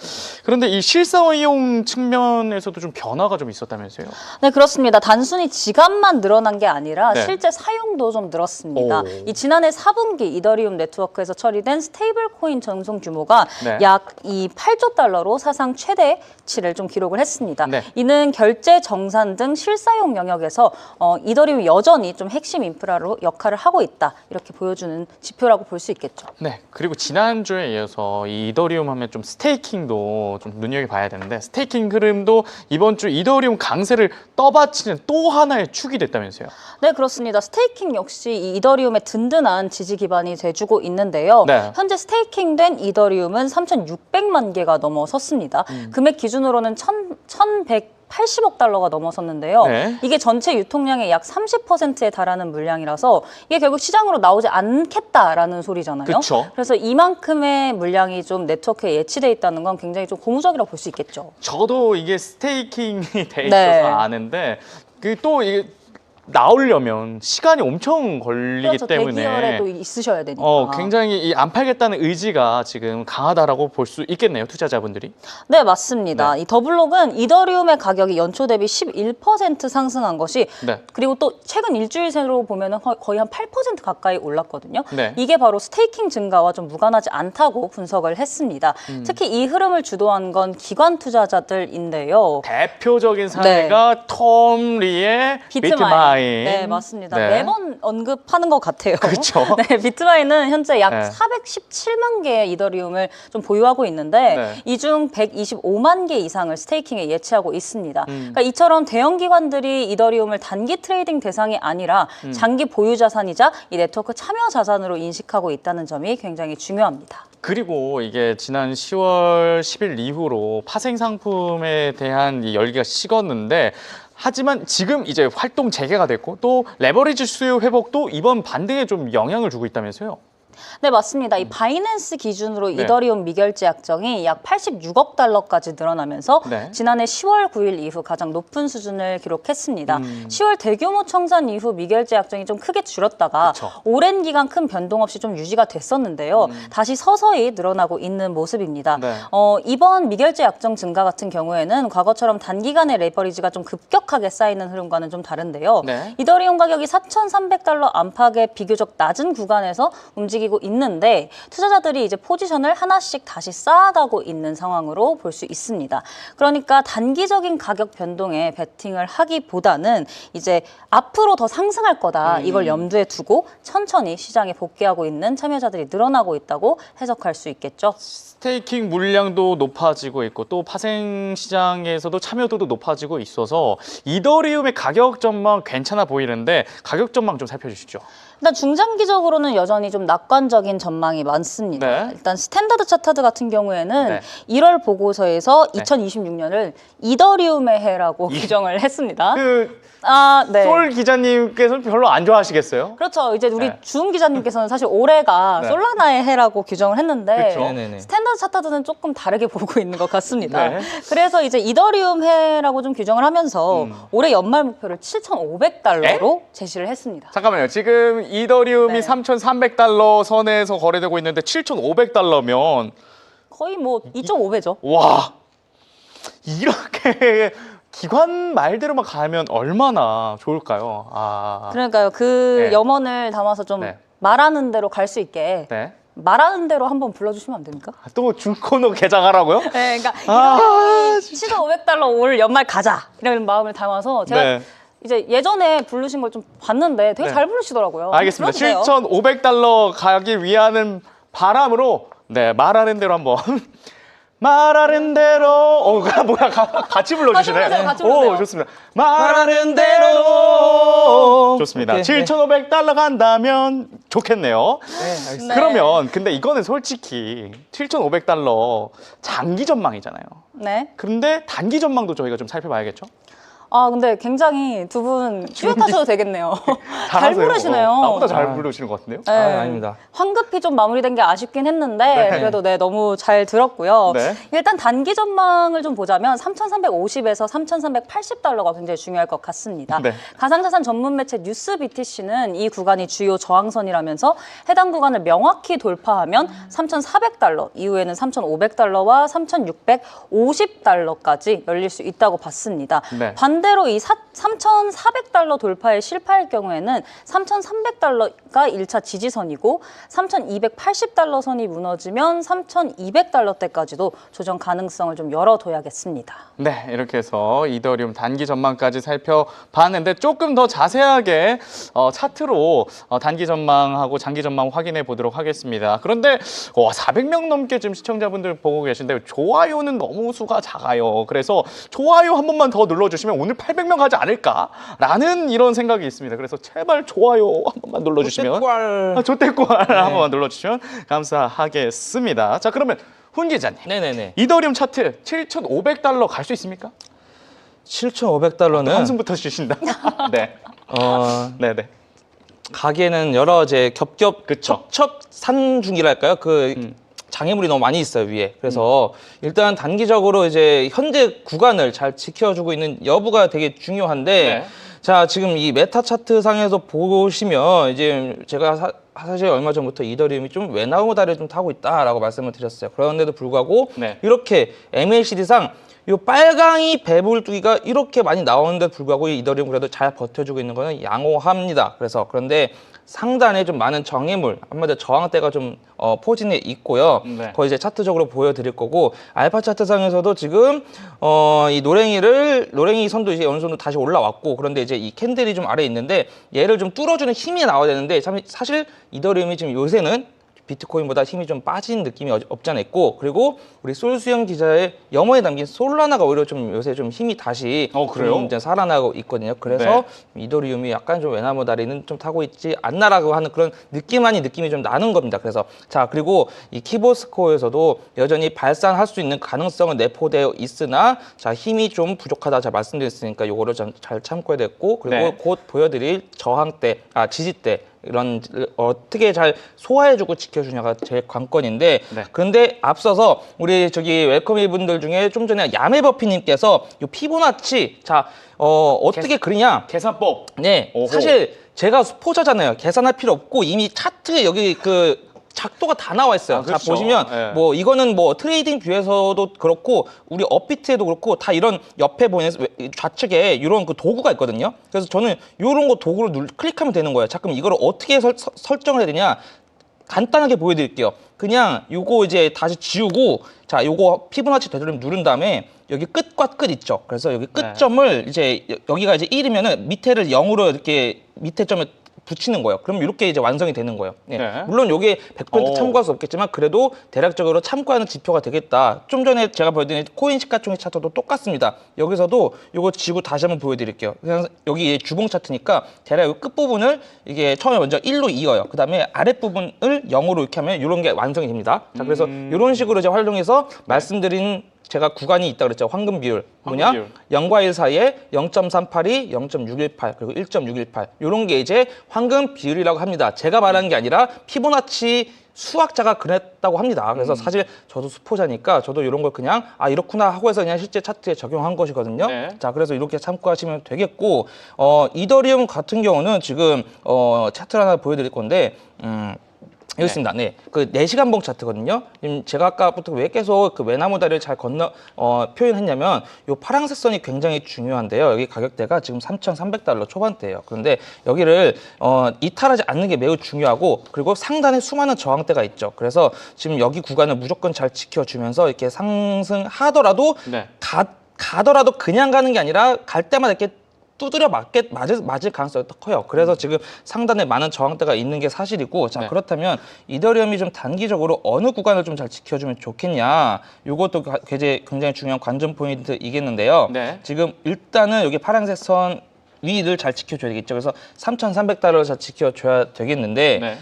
그런데 이 실사 이용 측면에서도 좀 변화가 좀 있었다면서요? 네, 그렇습니다. 단순히 지갑만 늘어난 게 아니라 네. 실제 사용도 좀 늘었습니다. 오. 이 지난해 4분기 이더리움 네트워크에서 처리된 스테이블 코인 전송 규모가 네. 약 이 8조 달러로 사상 최대치를 좀 기록을 했습니다. 네. 이는 결제, 정산 등 실사용 영역에서 이더리움이 여전히 좀 핵심 인프라로 역할을 하고 있다. 이렇게 보여주는 지표라고 볼 수 있겠죠. 네. 그리고 지난주에 이어서 이 이더리움 하면 좀 스테이킹도 좀 눈여겨봐야 되는 있는데 스테이킹 흐름도 이번 주 이더리움 강세를 떠받치는 또 하나의 축이 됐다면서요. 네, 그렇습니다. 스테이킹 역시 이 이더리움의 든든한 지지 기반이 돼주고 있는데요. 네. 현재 스테이킹된 이더리움은 3,600만 개가 넘어섰습니다. 금액 기준으로는 1,180억 달러가 넘어섰는데요. 네. 이게 전체 유통량의 약 30%에 달하는 물량이라서 이게 결국 시장으로 나오지 않겠다라는 소리잖아요. 그쵸. 그래서 이만큼의 물량이 좀 네트워크에 예치돼 있다는 건 굉장히 좀 고무적이라고 볼 수 있겠죠. 저도 이게 스테이킹이 돼 있어서 네. 아는데 그 또 이게 나오려면 시간이 엄청 걸리기 그렇죠. 때문에 대기열에 또 있으셔야 되니까. 굉장히 이 안 팔겠다는 의지가 지금 강하다라고 볼 수 있겠네요, 투자자분들이. 네, 맞습니다. 네. 이 더블록은 이더리움의 가격이 연초 대비 11% 상승한 것이 네. 그리고 또 최근 일주일 새로 보면은 거의 한 8% 가까이 올랐거든요. 네. 이게 바로 스테이킹 증가와 좀 무관하지 않다고 분석을 했습니다. 특히 이 흐름을 주도한 건 기관 투자자들인데요. 대표적인 사례가 톰 리의 비트마인. 네, 맞습니다. 네. 매번 언급하는 것 같아요. 그렇죠. 네, 비트마인은 현재 약 네. 417만 개의 이더리움을 좀 보유하고 있는데 네. 이 중 125만 개 이상을 스테이킹에 예치하고 있습니다. 그러니까 이처럼 대형 기관들이 이더리움을 단기 트레이딩 대상이 아니라 장기 보유 자산이자 이 네트워크 참여 자산으로 인식하고 있다는 점이 굉장히 중요합니다. 그리고 이게 지난 10월 10일 이후로 파생 상품에 대한 이 열기가 식었는데 하지만 지금 이제 활동 재개가 됐고 또 레버리지 수요 회복도 이번 반등에 좀 영향을 주고 있다면서요? 네, 맞습니다. 이 바이낸스 기준으로 네. 이더리움 미결제 약정이 약 86억 달러까지 늘어나면서 네. 지난해 10월 9일 이후 가장 높은 수준을 기록했습니다. 10월 대규모 청산 이후 미결제 약정이 좀 크게 줄었다가 그쵸. 오랜 기간 큰 변동 없이 좀 유지가 됐었는데요. 다시 서서히 늘어나고 있는 모습입니다. 네. 이번 미결제 약정 증가 같은 경우에는 과거처럼 단기간에 레버리지가 좀 급격하게 쌓이는 흐름과는 좀 다른데요. 네. 이더리움 가격이 4,300달러 안팎의 비교적 낮은 구간에서 움직이고 있는데 투자자들이 이제 포지션을 하나씩 다시 쌓아가고 있는 상황으로 볼 수 있습니다. 그러니까 단기적인 가격 변동에 베팅을 하기보다는 이제 앞으로 더 상승할 거다 이걸 염두에 두고 천천히 시장에 복귀하고 있는 참여자들이 늘어나고 있다고 해석할 수 있겠죠. 스테이킹 물량도 높아지고 있고 또 파생 시장에서도 참여도도 높아지고 있어서 이더리움의 가격 전망 괜찮아 보이는데 가격 전망 좀 살펴주시죠. 일단 중장기적으로는 여전히 좀 낙관적인 전망이 많습니다. 네. 일단 스탠다드 차타드 같은 경우에는 네. 1월 보고서에서 네. 2026년을 이더리움의 해라고 규정을 했습니다. 네. 솔 기자님께서는 별로 안 좋아하시겠어요? 그렇죠. 이제 우리 네. 주은 기자님께서는 사실 올해가 네. 솔라나의 해라고 규정을 했는데 그렇죠. 네네네. 스탠다드 차타드는 조금 다르게 보고 있는 것 같습니다. 네. 그래서 이제 이더리움 해라고 좀 규정을 하면서 올해 연말 목표를 7,500달러로 제시를 했습니다. 잠깐만요. 지금 이더리움이 네. 3,300달러 선에서 거래되고 있는데 7,500달러면 거의 뭐 2.5배죠. 와 이렇게 기관 말대로만 가면 얼마나 좋을까요? 그러니까요. 그 네. 염원을 담아서 좀 네. 말하는 대로 갈 수 있게 네. 말하는 대로 한번 불러주시면 안 됩니까? 또 중코너 개장하라고요? 네, 그러니까 아, 7,500달러 올 연말 가자 이런 마음을 담아서 제가 네. 이제 예전에 부르신 걸 좀 봤는데 되게 네. 잘 부르시더라고요. 알겠습니다. 불러주세요. 7,500달러 가기 위하는 바람으로 말하는 대로 한번 말하는 대로 뭐야 같이 불러주시네. 같이 부르세요. 오, 좋습니다. 말하는 대로 좋습니다. 오케이, 7,500달러 간다면 좋겠네요. 네, 알겠습니다. 네. 그러면 근데 이거는 솔직히 7,500달러 장기 전망이잖아요. 네. 그런데 단기 전망도 저희가 좀 살펴봐야겠죠? 근데 굉장히 두 분 듀엣하셔도 되겠네요. 잘 잘하세요. 부르시네요. 나보다 잘 부르시는 것 같은데요? 네. 아닙니다. 황급히 좀 마무리된 게 아쉽긴 했는데 네. 그래도 너무 잘 들었고요. 네. 일단 단기 전망을 좀 보자면 3,350에서 3,380달러가 굉장히 중요할 것 같습니다. 네. 가상자산 전문 매체 뉴스 BTC는 이 구간이 주요 저항선이라면서 해당 구간을 명확히 돌파하면 3,400달러, 이후에는 3,500달러와 3,650달러까지 열릴 수 있다고 봤습니다. 네. 반대로 반대로 이 3,400달러 돌파에 실패할 경우에는 3,300달러가 1차 지지선이고 3,280달러 선이 무너지면 3,200달러대까지도 조정 가능성을 좀 열어둬야겠습니다. 네, 이렇게 해서 이더리움 단기 전망까지 살펴봤는데 조금 더 자세하게 차트로 단기 전망하고 장기 전망 확인해 보도록 하겠습니다. 그런데 400명 넘게 지금 시청자분들 보고 계신데 좋아요는 너무 수가 작아요. 그래서 좋아요 한 번만 더 눌러주시면 오늘 800명 하지 않을까라는 이런 생각이 있습니다. 그래서 제발 좋아요 한 번만 눌러주시면 조태꿀 한 번만 눌러주시면 감사하겠습니다. 자, 그러면 훈 기자님. 네네네. 이더리움 차트 7,500달러 갈 수 있습니까? 7,500달러는 한숨부터 쉬신다. 네. 네네. 가게는 여러 이제 겹겹 그쵸. 첩첩 산중이랄까요? 장애물이 너무 많이 있어요, 위에. 그래서 일단 단기적으로 이제 현재 구간을 잘 지켜주고 있는 여부가 되게 중요한데 네. 자, 지금 이 메타 차트 상에서 보시면 이제 제가 사실 얼마 전부터 이더리움이 좀 외나무다리를 좀 타고 있다라고 말씀을 드렸어요. 그런데도 불구하고 네. 이렇게 MACD상 요 빨강이 배불뚝이가 이렇게 많이 나오는데 불구하고 이 이더리움 그래도 잘 버텨주고 있는 거는 양호합니다. 그런데 상단에 좀 많은 정해물, 한마디로 저항대가 좀 포진해 있고요. 네. 거의 이제 차트적으로 보여드릴 거고 알파 차트상에서도 지금 이 노랭이 선도 이제 어느 정도 다시 올라왔고 그런데 이제 이 캔들이 좀 아래에 있는데 얘를 좀 뚫어주는 힘이 나와야 되는데 참 사실 이더리움이 지금 요새는 비트코인보다 힘이 좀 빠진 느낌이 없지 않아 있고 그리고 우리 솔수영 기자의 염원에 담긴 솔라나가 오히려 좀 요새 좀 힘이 다시 그래요? 좀 이제 살아나고 있거든요. 그래서 이더리움이 약간 좀 외나무 다리는 좀 타고 있지 않나라고 하는 그런 느낌이 좀 나는 겁니다. 그래서 자 그리고 이 키보스코어에서도 여전히 발산할 수 있는 가능성은 내포되어 있으나 자 힘이 좀 부족하다 잘 말씀드렸으니까 요거를 잘 참고해야 됐고 그리고 네. 곧 보여드릴 저항대, 지지대 이런 어떻게 잘 소화해주고 지켜주냐가 제 관건인데 네. 그런데 앞서서 우리 저기 웰커미 분들 중에 좀 전에 야매버피님께서 이 피보나치 자 어떻게 그리냐 계산법. 네 오호. 사실 제가 스포자잖아요 계산할 필요 없고 이미 차트 여기 작도가 다 나와 있어요. 그렇죠. 자 보시면 네. 뭐 이거는 뭐 트레이딩 뷰에서도 그렇고 우리 업비트에도 그렇고 다 이런 옆에 보이는 좌측에 이런 그 도구가 있거든요. 그래서 저는 이런 거 도구를 클릭하면 되는 거예요. 자 그럼 이거를 어떻게 설정을 해야 되냐? 간단하게 보여드릴게요. 그냥 요거 이제 다시 지우고 자 요거 피보나치 되돌림 누른 다음에 여기 끝과 끝 있죠. 그래서 여기 끝점을 이제 여기가 이제 1이면은 밑에를 0으로 이렇게 밑에 점에 붙이는 거예요. 그럼 이렇게 이제 완성이 되는 거예요. 네. 네. 물론 이게 100% 참고할 수 없겠지만 그래도 대략적으로 참고하는 지표가 되겠다. 좀 전에 제가 보여드린 코인 시가총액 차트도 똑같습니다. 여기서도 이거 지고 다시 한번 보여드릴게요. 그냥 여기 주봉 차트니까 대략 이 끝부분을 이게 처음에 먼저 1로 이어요. 그 다음에 아랫부분을 0으로 이렇게 하면 이런 게 완성이 됩니다. 자, 그래서 이런 식으로 이제 활용해서 말씀드린 제가 구간이 있다 그랬죠. 황금 비율. 뭐냐? 황금 비율. 0과 1 사이에 0.382, 0.618 그리고 1.618 이런 게 이제 황금 비율이라고 합니다. 제가 말하는 게 아니라 피보나치 수학자가 그랬다고 합니다. 그래서 사실 저도 수포자니까 저도 이런 걸 그냥 이렇구나 하고 해서 그냥 실제 차트에 적용한 것이거든요. 네. 자 그래서 이렇게 참고하시면 되겠고 이더리움 같은 경우는 지금 차트를 하나 보여드릴 건데 여기 있습니다. 네. 그 4시간봉 차트거든요. 제가 아까부터 왜 계속 그 외나무 다리를 잘 표현했냐면 요 파란색 선이 굉장히 중요한데요. 여기 가격대가 지금 3,300달러 초반대예요. 그런데 여기를 이탈하지 않는 게 매우 중요하고 그리고 상단에 수많은 저항대가 있죠. 그래서 지금 여기 구간을 무조건 잘 지켜주면서 이렇게 상승하더라도 네. 가더라도 그냥 가는 게 아니라 갈 때마다 이렇게 두드려 맞을 가능성이 더 커요. 그래서 지금 상단에 많은 저항대가 있는 게 사실이고 자 네. 그렇다면 이더리움이 좀 단기적으로 어느 구간을 좀 잘 지켜주면 좋겠냐 이것도 굉장히 중요한 관전 포인트이겠는데요. 네. 지금 일단은 여기 파란색 선 위를 잘 지켜줘야 되겠죠. 그래서 3,300달러를 잘 지켜줘야 되겠는데 네.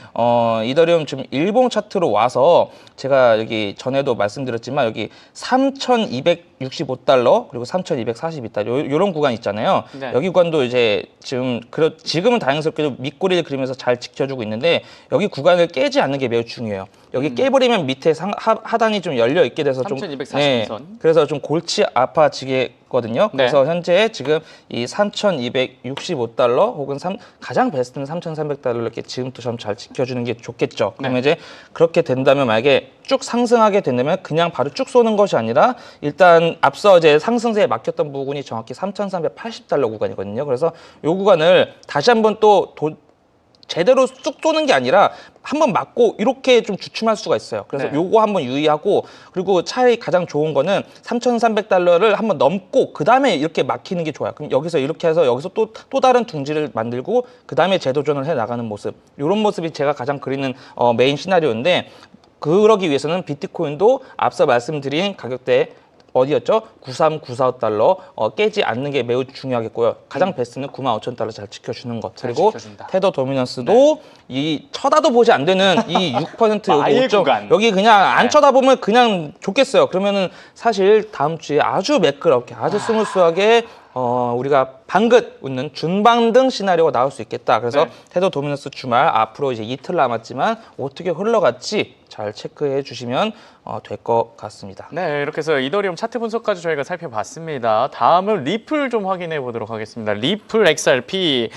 이더리움 지금 일봉 차트로 와서 제가 여기 전에도 말씀드렸지만 여기 3,265달러 그리고 3,242달러 이런 구간 있잖아요. 네. 여기 구간도 이제 지금은 다행스럽게도 밑꼬리를 그리면서 잘 지켜주고 있는데 여기 구간을 깨지 않는 게 매우 중요해요. 여기 깨버리면 밑에 하단이 좀 열려 있게 돼서 좀 3,240 선. 그래서 좀 골치 아파지게 거든요. 그래서 현재 지금 이 3,265달러 혹은 가장 베스트는 3,300달러 이렇게 지금부터 좀 잘 지켜주는 게 좋겠죠. 그러면 이제 그렇게 된다면 만약에 쭉 상승하게 된다면 그냥 바로 쭉 쏘는 것이 아니라 일단 앞서 이제 상승세에 막혔던 부분이 정확히 3,380달러 구간이거든요. 그래서 이 구간을 다시 한번 또 제대로 쑥 쏘는 게 아니라 한번 맞고 이렇게 좀 주춤할 수가 있어요. 그래서 요거 한번 유의하고, 그리고 차라리 가장 좋은 거는 3,300달러를 한번 넘고 그 다음에 이렇게 막히는 게 좋아요. 그럼 여기서 이렇게 해서 여기서 또 다른 둥지를 만들고 그 다음에 재도전을 해 나가는 모습, 이런 모습이 제가 가장 그리는 메인 시나리오인데, 그러기 위해서는 비트코인도 앞서 말씀드린 가격대 어디였죠? 9394달러 깨지 않는 게 매우 중요하겠고요. 가장 베스트는 95,000달러 잘 지켜주는 것. 그리고 지켜준다. 테더 도미넌스도 이 쳐다도 보지 안 되는 이 6% 아예 여기 구간. 여기 그냥 안 쳐다보면 그냥 좋겠어요. 그러면은 사실 다음 주에 아주 매끄럽게 아주 스무스하게 우리가 방긋 웃는 준방등 시나리오가 나올 수 있겠다. 그래서 테더 도미넌스 주말 앞으로 이제 이틀 남았지만 어떻게 흘러갈지 잘 체크해 주시면 될 것 같습니다. 네, 이렇게 해서 이더리움 차트 분석까지 저희가 살펴봤습니다. 다음은 리플 좀 확인해 보도록 하겠습니다. 리플 XRP.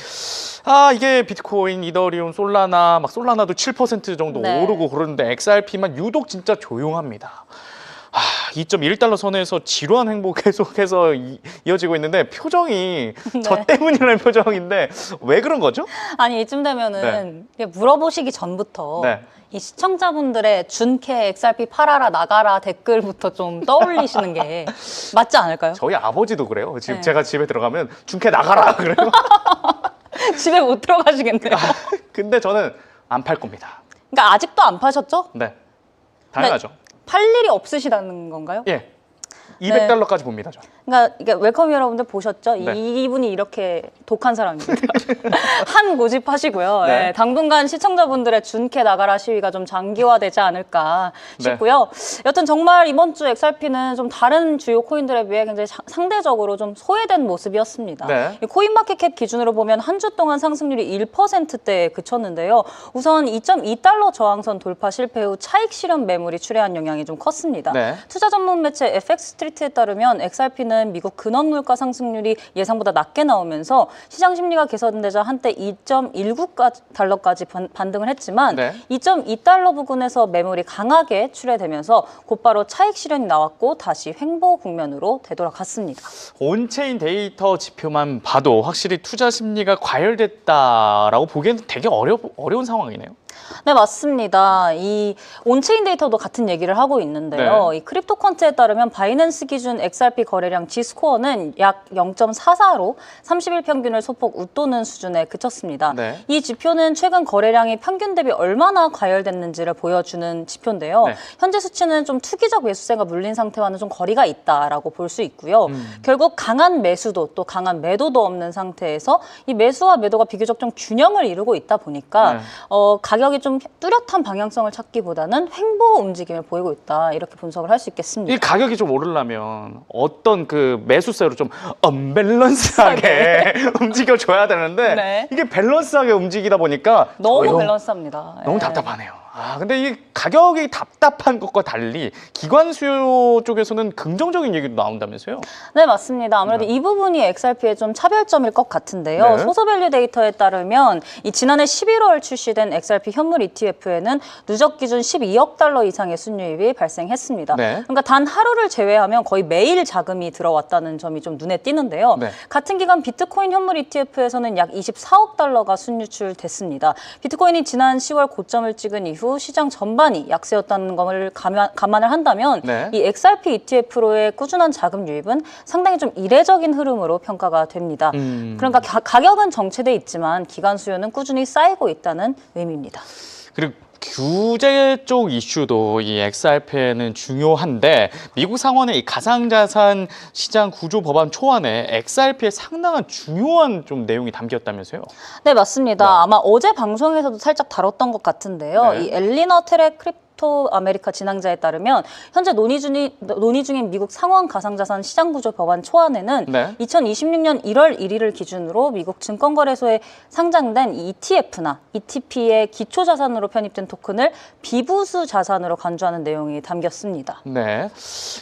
이게 비트코인, 이더리움, 솔라나, 막 솔라나도 7% 정도 오르고 그러는데 XRP만 유독 진짜 조용합니다. 2.1달러 선에서 지루한 행보 계속해서 이어지고 있는데 표정이 저 때문이라는 표정인데 왜 그런 거죠? 아니 이쯤 되면은 물어보시기 전부터 이 시청자분들의 준캐 XRP 팔아라 나가라 댓글부터 좀 떠올리시는 게 맞지 않을까요? 저희 아버지도 그래요. 지금 제가 집에 들어가면 준캐 나가라 그래요. 집에 못 들어가시겠네요. 근데 저는 안 팔 겁니다. 그러니까 아직도 안 파셨죠? 네, 당연하죠. 팔 일이 없으시다는 건가요? 예, 200달러까지 봅니다. 저. 그러니까 이게 웰컴 여러분들 보셨죠? 이분이 이렇게 독한 사람입니다. 한 고집하시고요. 당분간 시청자분들의 준캐 나가라 시위가 좀 장기화되지 않을까 싶고요. 여튼 정말 이번 주 XRP는 좀 다른 주요 코인들에 비해 굉장히 상대적으로 좀 소외된 모습이었습니다. 이 코인마켓캡 기준으로 보면 한 주 동안 상승률이 1%대에 그쳤는데요. 우선 2.2달러 저항선 돌파 실패 후 차익 실현 매물이 출회한 영향이 좀 컸습니다. 투자 전문 매체 FX스트리트에 따르면 XRP는 미국 근원 물가 상승률이 예상보다 낮게 나오면서 시장 심리가 개선되자 한때 2.19달러까지 반등을 했지만 2.2달러 부근에서 매물이 강하게 출회되면서 곧바로 차익 실현이 나왔고 다시 횡보 국면으로 되돌아갔습니다. 온체인 데이터 지표만 봐도 확실히 투자 심리가 과열됐다라고 보기에는 되게 어려운 상황이네요. 네, 맞습니다. 이 온체인 데이터도 같은 얘기를 하고 있는데요. 이 크립토 퀀트에 따르면 바이낸스 기준 XRP 거래량 G스코어는 약 0.44로 30일 평균을 소폭 웃도는 수준에 그쳤습니다. 이 지표는 최근 거래량이 평균 대비 얼마나 과열됐는지를 보여주는 지표인데요. 현재 수치는 좀 투기적 매수세가 물린 상태와는 좀 거리가 있다라고 볼 수 있고요. 결국 강한 매수도 또 강한 매도도 없는 상태에서 이 매수와 매도가 비교적 좀 균형을 이루고 있다 보니까 가격이 좀 뚜렷한 방향성을 찾기보다는 횡보 움직임을 보이고 있다, 이렇게 분석을 할 수 있겠습니다. 이 가격이 좀 오르려면 어떤 그 매수세로 좀 언밸런스하게 움직여줘야 되는데 이게 밸런스하게 움직이다 보니까 너무 밸런스합니다. 너무 답답하네요. 근데 이 가격이 답답한 것과 달리 기관 수요 쪽에서는 긍정적인 얘기도 나온다면서요? 네, 맞습니다. 아무래도 이 부분이 XRP의 좀 차별점일 것 같은데요. 소서밸류 데이터에 따르면 이 지난해 11월 출시된 XRP 현물 ETF에는 누적 기준 12억 달러 이상의 순유입이 발생했습니다. 그러니까 단 하루를 제외하면 거의 매일 자금이 들어왔다는 점이 좀 눈에 띄는데요. 같은 기간 비트코인 현물 ETF에서는 약 24억 달러가 순유출됐습니다. 비트코인이 지난 10월 고점을 찍은 이후 시장 전반이 약세였다는 것을 감안을 한다면 이 XRP ETF로의 꾸준한 자금 유입은 상당히 좀 이례적인 흐름으로 평가가 됩니다. 그러니까 가격은 정체돼 있지만 기간 수요는 꾸준히 쌓이고 있다는 의미입니다. 그리고 규제 쪽 이슈도 이 XRP에는 중요한데 미국 상원의 이 가상자산 시장 구조 법안 초안에 XRP의 상당한 중요한 좀 내용이 담겼다면서요? 네, 맞습니다. 아마 어제 방송에서도 살짝 다뤘던 것 같은데요. 이 엘리너 테렉 크립토 아메리카 진행자에 따르면 현재 논의 중인 미국 상원 가상자산 시장구조 법안 초안에는 2026년 1월 1일을 기준으로 미국 증권거래소에 상장된 ETF나 ETP의 기초자산으로 편입된 토큰을 비부수 자산으로 간주하는 내용이 담겼습니다. 근데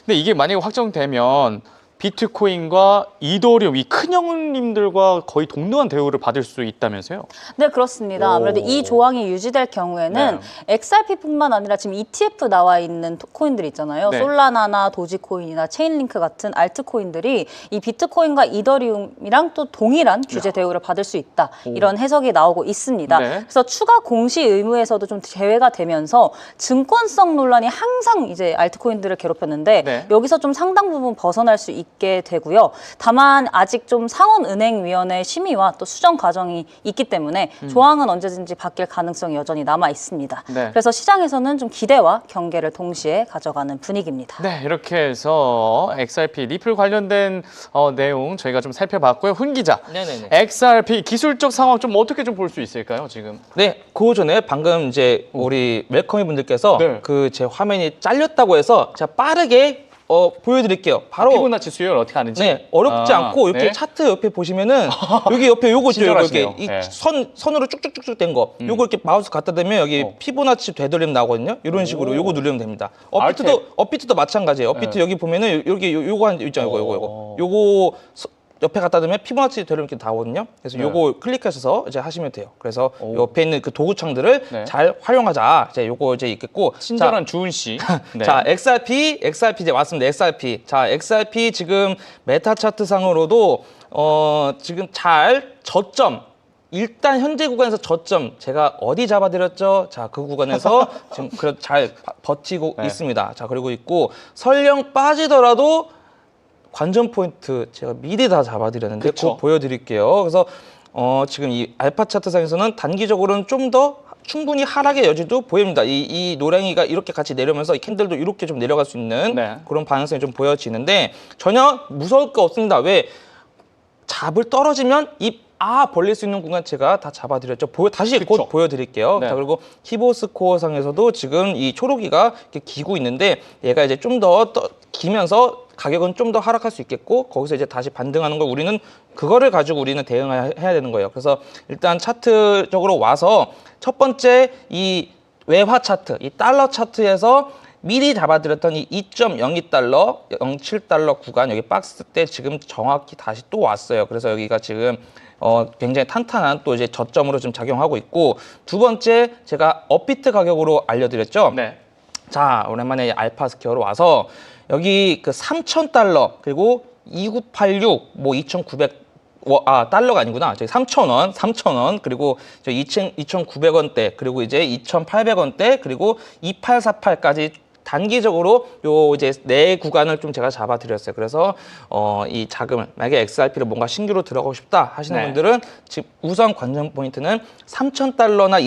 이게 만약에 확정되면 비트코인과 이더리움 이 큰 형님들과 거의 동등한 대우를 받을 수 있다면서요? 네, 그렇습니다. 아무래도 오. 이 조항이 유지될 경우에는 XRP뿐만 아니라 지금 ETF 나와 있는 코인들 있잖아요. 네. 솔라나나 도지코인이나 체인링크 같은 알트코인들이 이 비트코인과 이더리움이랑 또 동일한 규제 대우를 받을 수 있다. 이런 해석이 나오고 있습니다. 네. 그래서 추가 공시 의무에서도 좀 제외가 되면서 증권성 논란이 항상 이제 알트코인들을 괴롭혔는데 네. 여기서 좀 상당 부분 벗어날 수 있게 되고요. 다만 아직 좀 상원은행위원회 심의와 또 수정 과정이 있기 때문에 조항은 언제든지 바뀔 가능성이 여전히 남아 있습니다. 네. 그래서 시장에서는 좀 기대와 경계를 동시에 가져가는 분위기입니다. 네, 이렇게 해서 XRP 리플 관련된 내용 저희가 좀 살펴봤고요. 훈 기자, 네네네. XRP 기술적 상황 좀 어떻게 좀 볼 수 있을까요, 지금? 네, 그 전에 방금 이제 우리 웰컴이 분들께서 네. 그 제 화면이 잘렸다고 해서 제가 빠르게 보여드릴게요. 바로 피보나치 수열 어떻게 하는지? 네, 어렵지 않고 이렇게 네. 차트 옆에 보시면은 여기 옆에 요거 있죠, 요거 친절하시네요. 이렇게 네. 선으로 쭉쭉쭉쭉 된 거. 요거 이렇게 마우스 갖다 대면 여기 피보나치 되돌림 나오거든요. 이런 식으로 요거 누르면 됩니다. 업비트도 마찬가지예요. 업비트 여기 보면은 여기 요거 한 있잖아요. 요거 옆에 갖다 대면 피보나치 되돌림 이렇게 나오거든요. 그래서 네. 요거 클릭하셔서 이제 하시면 돼요. 그래서 옆에 있는 그 도구창들을 네. 잘 활용하자. 이제 요거 이제 있겠고. 친절한 주은 씨. 네. 자, XRP 이제 왔습니다. XRP. 자, XRP 지금 메타 차트 상으로도 지금 잘 저점. 일단 현재 구간에서 저점 제가 어디 잡아드렸죠? 자, 그 구간에서 지금 그래도 잘 버티고 네. 있습니다. 자, 그리고 있고 설령 빠지더라도 관전 포인트 제가 미리 다 잡아드렸는데 그쵸. 그거 보여드릴게요. 그래서 지금 이 알파 차트상에서는 단기적으로는 좀 더 충분히 하락의 여지도 보입니다. 이 노랭이가 이렇게 같이 내려오면서 이 캔들도 이렇게 좀 내려갈 수 있는 네. 그런 방향성이 좀 보여지는데 전혀 무서울 거 없습니다. 왜? 잡을 떨어지면 벌릴 수 있는 구간 제가 다 잡아드렸죠. 다시 그쵸. 곧 보여드릴게요. 네. 자, 그리고 키보스코어 상에서도 지금 이 초록이가 이렇게 기고 있는데 얘가 이제 좀 더 기면서 가격은 좀 더 하락할 수 있겠고 거기서 이제 다시 반등하는 걸 우리는 그거를 가지고 우리는 대응해야 되는 거예요. 그래서 일단 차트적으로 와서 첫 번째 이 외화 차트, 이 달러 차트에서 미리 잡아드렸던 이 2.02달러, 07달러 구간 여기 박스 때 지금 정확히 다시 또 왔어요. 그래서 여기가 지금 굉장히 탄탄한 또 이제 저점으로 좀 작용하고 있고 두 번째 제가 업비트 가격으로 알려드렸죠. 네. 자, 오랜만에 알파 스퀘어로 와서 여기 그 3,000달러 그리고 2986 뭐 2,900 달러가 아니구나. 저기 3,000원 그리고 저 2,900원대 그리고 이제 2,800원대 그리고 2848까지 단기적으로 요 이제 네 구간을 좀 제가 잡아드렸어요. 그래서 이 자금을 만약에 XRP를 뭔가 신규로 들어가고 싶다 하시는 네. 분들은 지금 우선 관전 포인트는 3,000달러나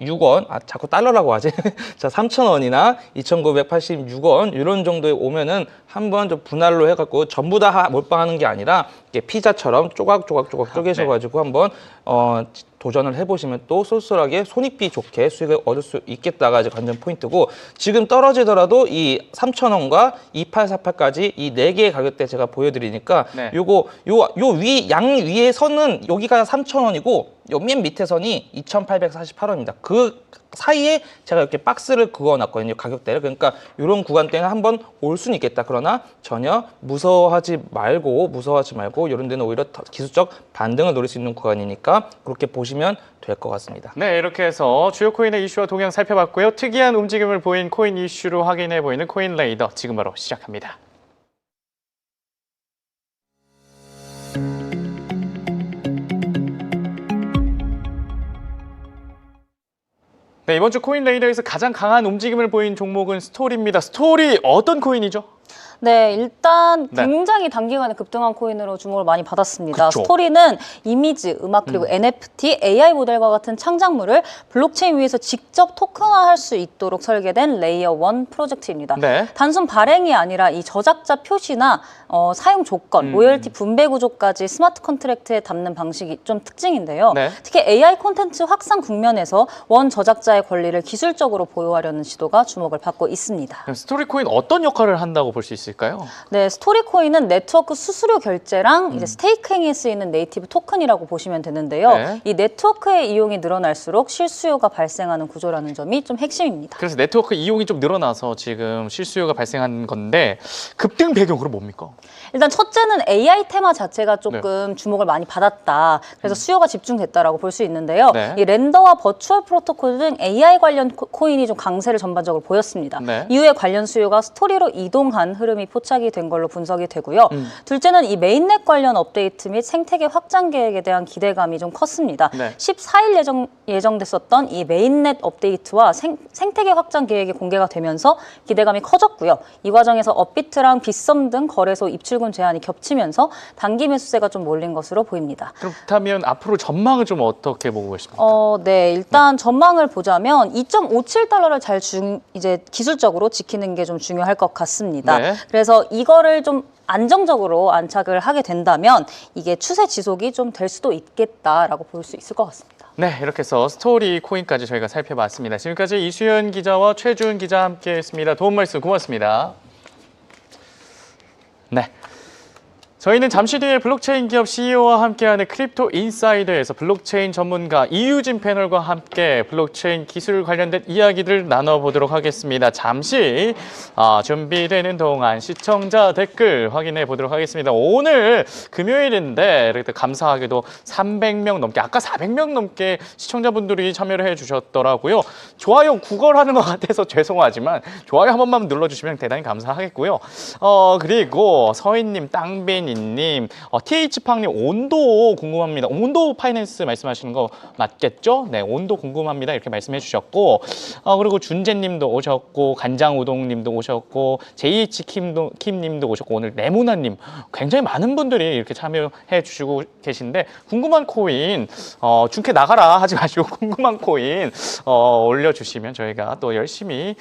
2,986원 자꾸 달러라고 하지. 자, 3,000원이나 2,986원 이런 정도에 오면은 한번 좀 분할로 해갖고 전부 다 몰빵하는 게 아니라 이게 피자처럼 쪼각쪼각 쪼개셔가지고 한번 도전을 해보시면 또 쏠쏠하게 손익비 좋게 수익을 얻을 수 있겠다가 이제 관전 포인트고 지금 떨어지더라도 이 3,000원과 2848까지 이 네 개의 가격대 제가 보여드리니까 네. 요거 양 위에 선은 여기가 3,000원이고 요 맨 밑에 선이 2,848원입니다. 그 사이에 제가 이렇게 박스를 그어놨거든요. 가격대를. 그러니까 이런 구간대는 한번 올 수는 있겠다. 그러나 전혀 무서워하지 말고 이런 데는 오히려 기술적 반등을 노릴 수 있는 구간이니까 그렇게 보시면 될 것 같습니다. 네, 이렇게 해서 주요 코인의 이슈와 동향 살펴봤고요. 특이한 움직임을 보인 코인 이슈로 확인해 보이는 코인 레이더 지금 바로 시작합니다. 네, 이번 주 코인 레이더에서 가장 강한 움직임을 보인 종목은 스토리입니다. 스토리 어떤 코인이죠? 네, 일단 네. 굉장히 단기간에 급등한 코인으로 주목을 많이 받았습니다. 그쵸. 스토리는 이미지, 음악 그리고 NFT, AI 모델과 같은 창작물을 블록체인 위에서 직접 토큰화할 수 있도록 설계된 레이어 1 프로젝트입니다. 네. 단순 발행이 아니라 이 저작자 표시나 사용 조건, 로열티 분배 구조까지 스마트 컨트랙트에 담는 방식이 좀 특징인데요. 네. 특히 AI 콘텐츠 확산 국면에서 원 저작자의 권리를 기술적으로 보호하려는 시도가 주목을 받고 있습니다. 그럼 스토리 코인 어떤 역할을 한다고 볼 수 있을까요? 있을까요? 네, 스토리코인은 네트워크 수수료 결제랑 이제 스테이킹에 쓰이는 네이티브 토큰이라고 보시면 되는데요. 네. 이 네트워크의 이용이 늘어날수록 실수요가 발생하는 구조라는 점이 좀 핵심입니다. 그래서 네트워크 이용이 좀 늘어나서 지금 실수요가 발생한 건데 급등 배경으로 뭡니까? 일단 첫째는 AI 테마 자체가 조금 주목을 많이 받았다. 그래서 수요가 집중됐다라고 볼 수 있는데요. 네. 이 렌더와 버추얼 프로토콜 등 AI 관련 코인이 좀 강세를 전반적으로 보였습니다. 네. 이후에 관련 수요가 스토리로 이동한 흐름이 포착이 된 걸로 분석이 되고요. 둘째는 이 메인넷 관련 업데이트 및 생태계 확장 계획에 대한 기대감이 좀 컸습니다. 네. 14일 예정됐었던 이 메인넷 업데이트와 생태계 확장 계획이 공개가 되면서 기대감이 커졌고요. 이 과정에서 업비트랑 빗썸 등 거래소 입출금 제한이 겹치면서 단기 매수세가 좀 몰린 것으로 보입니다. 그렇다면 앞으로 전망을 좀 어떻게 보고 계십니까? 네, 일단 전망을 보자면 2.57달러를 잘 이제 기술적으로 지키는 게 좀 중요할 것 같습니다. 네. 그래서 이거를 좀 안정적으로 안착을 하게 된다면 이게 추세 지속이 좀 될 수도 있겠다라고 볼 수 있을 것 같습니다. 네, 이렇게 해서 스토리 코인까지 저희가 살펴봤습니다. 지금까지 이수연 기자와 최준 기자 함께했습니다. 도움 말씀 고맙습니다. 네. 저희는 잠시 뒤에 블록체인 기업 CEO와 함께하는 크립토 인사이드에서 블록체인 전문가 이유진 패널과 함께 블록체인 기술 관련된 이야기들 나눠보도록 하겠습니다. 잠시 준비되는 동안 시청자 댓글 확인해 보도록 하겠습니다. 오늘 금요일인데 이렇게 감사하게도 300명 넘게, 아까 400명 넘게 시청자분들이 참여를 해주셨더라고요. 좋아요 구걸하는 것 같아서 죄송하지만 좋아요 한 번만 눌러주시면 대단히 감사하겠고요. 그리고 서인님, 땅빈 님, TH팡님 온도 궁금합니다. 온도 파이낸스 말씀하시는 거 맞겠죠? 네, 온도 궁금합니다. 이렇게 말씀해 주셨고, 그리고 준재님도 오셨고, 간장우동님도 오셨고, JH킴님도 오셨고, 오늘 네모나님 굉장히 많은 분들이 이렇게 참여해 주시고 계신데 궁금한 코인 중계 나가라 하지 마시고 궁금한 코인 올려주시면 저희가 또 열심히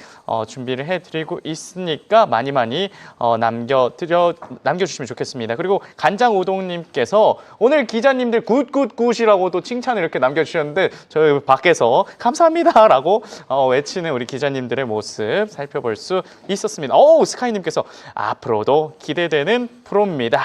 준비를 해드리고 있으니까 많이 남겨주시면 좋겠습니다. 그리고 간장우동님께서 오늘 기자님들 굿굿굿이라고 또 칭찬을 이렇게 남겨주셨는데 저희 밖에서 감사합니다라고 외치는 우리 기자님들의 모습 살펴볼 수 있었습니다. 스카이님께서 앞으로도 기대되는 프로입니다.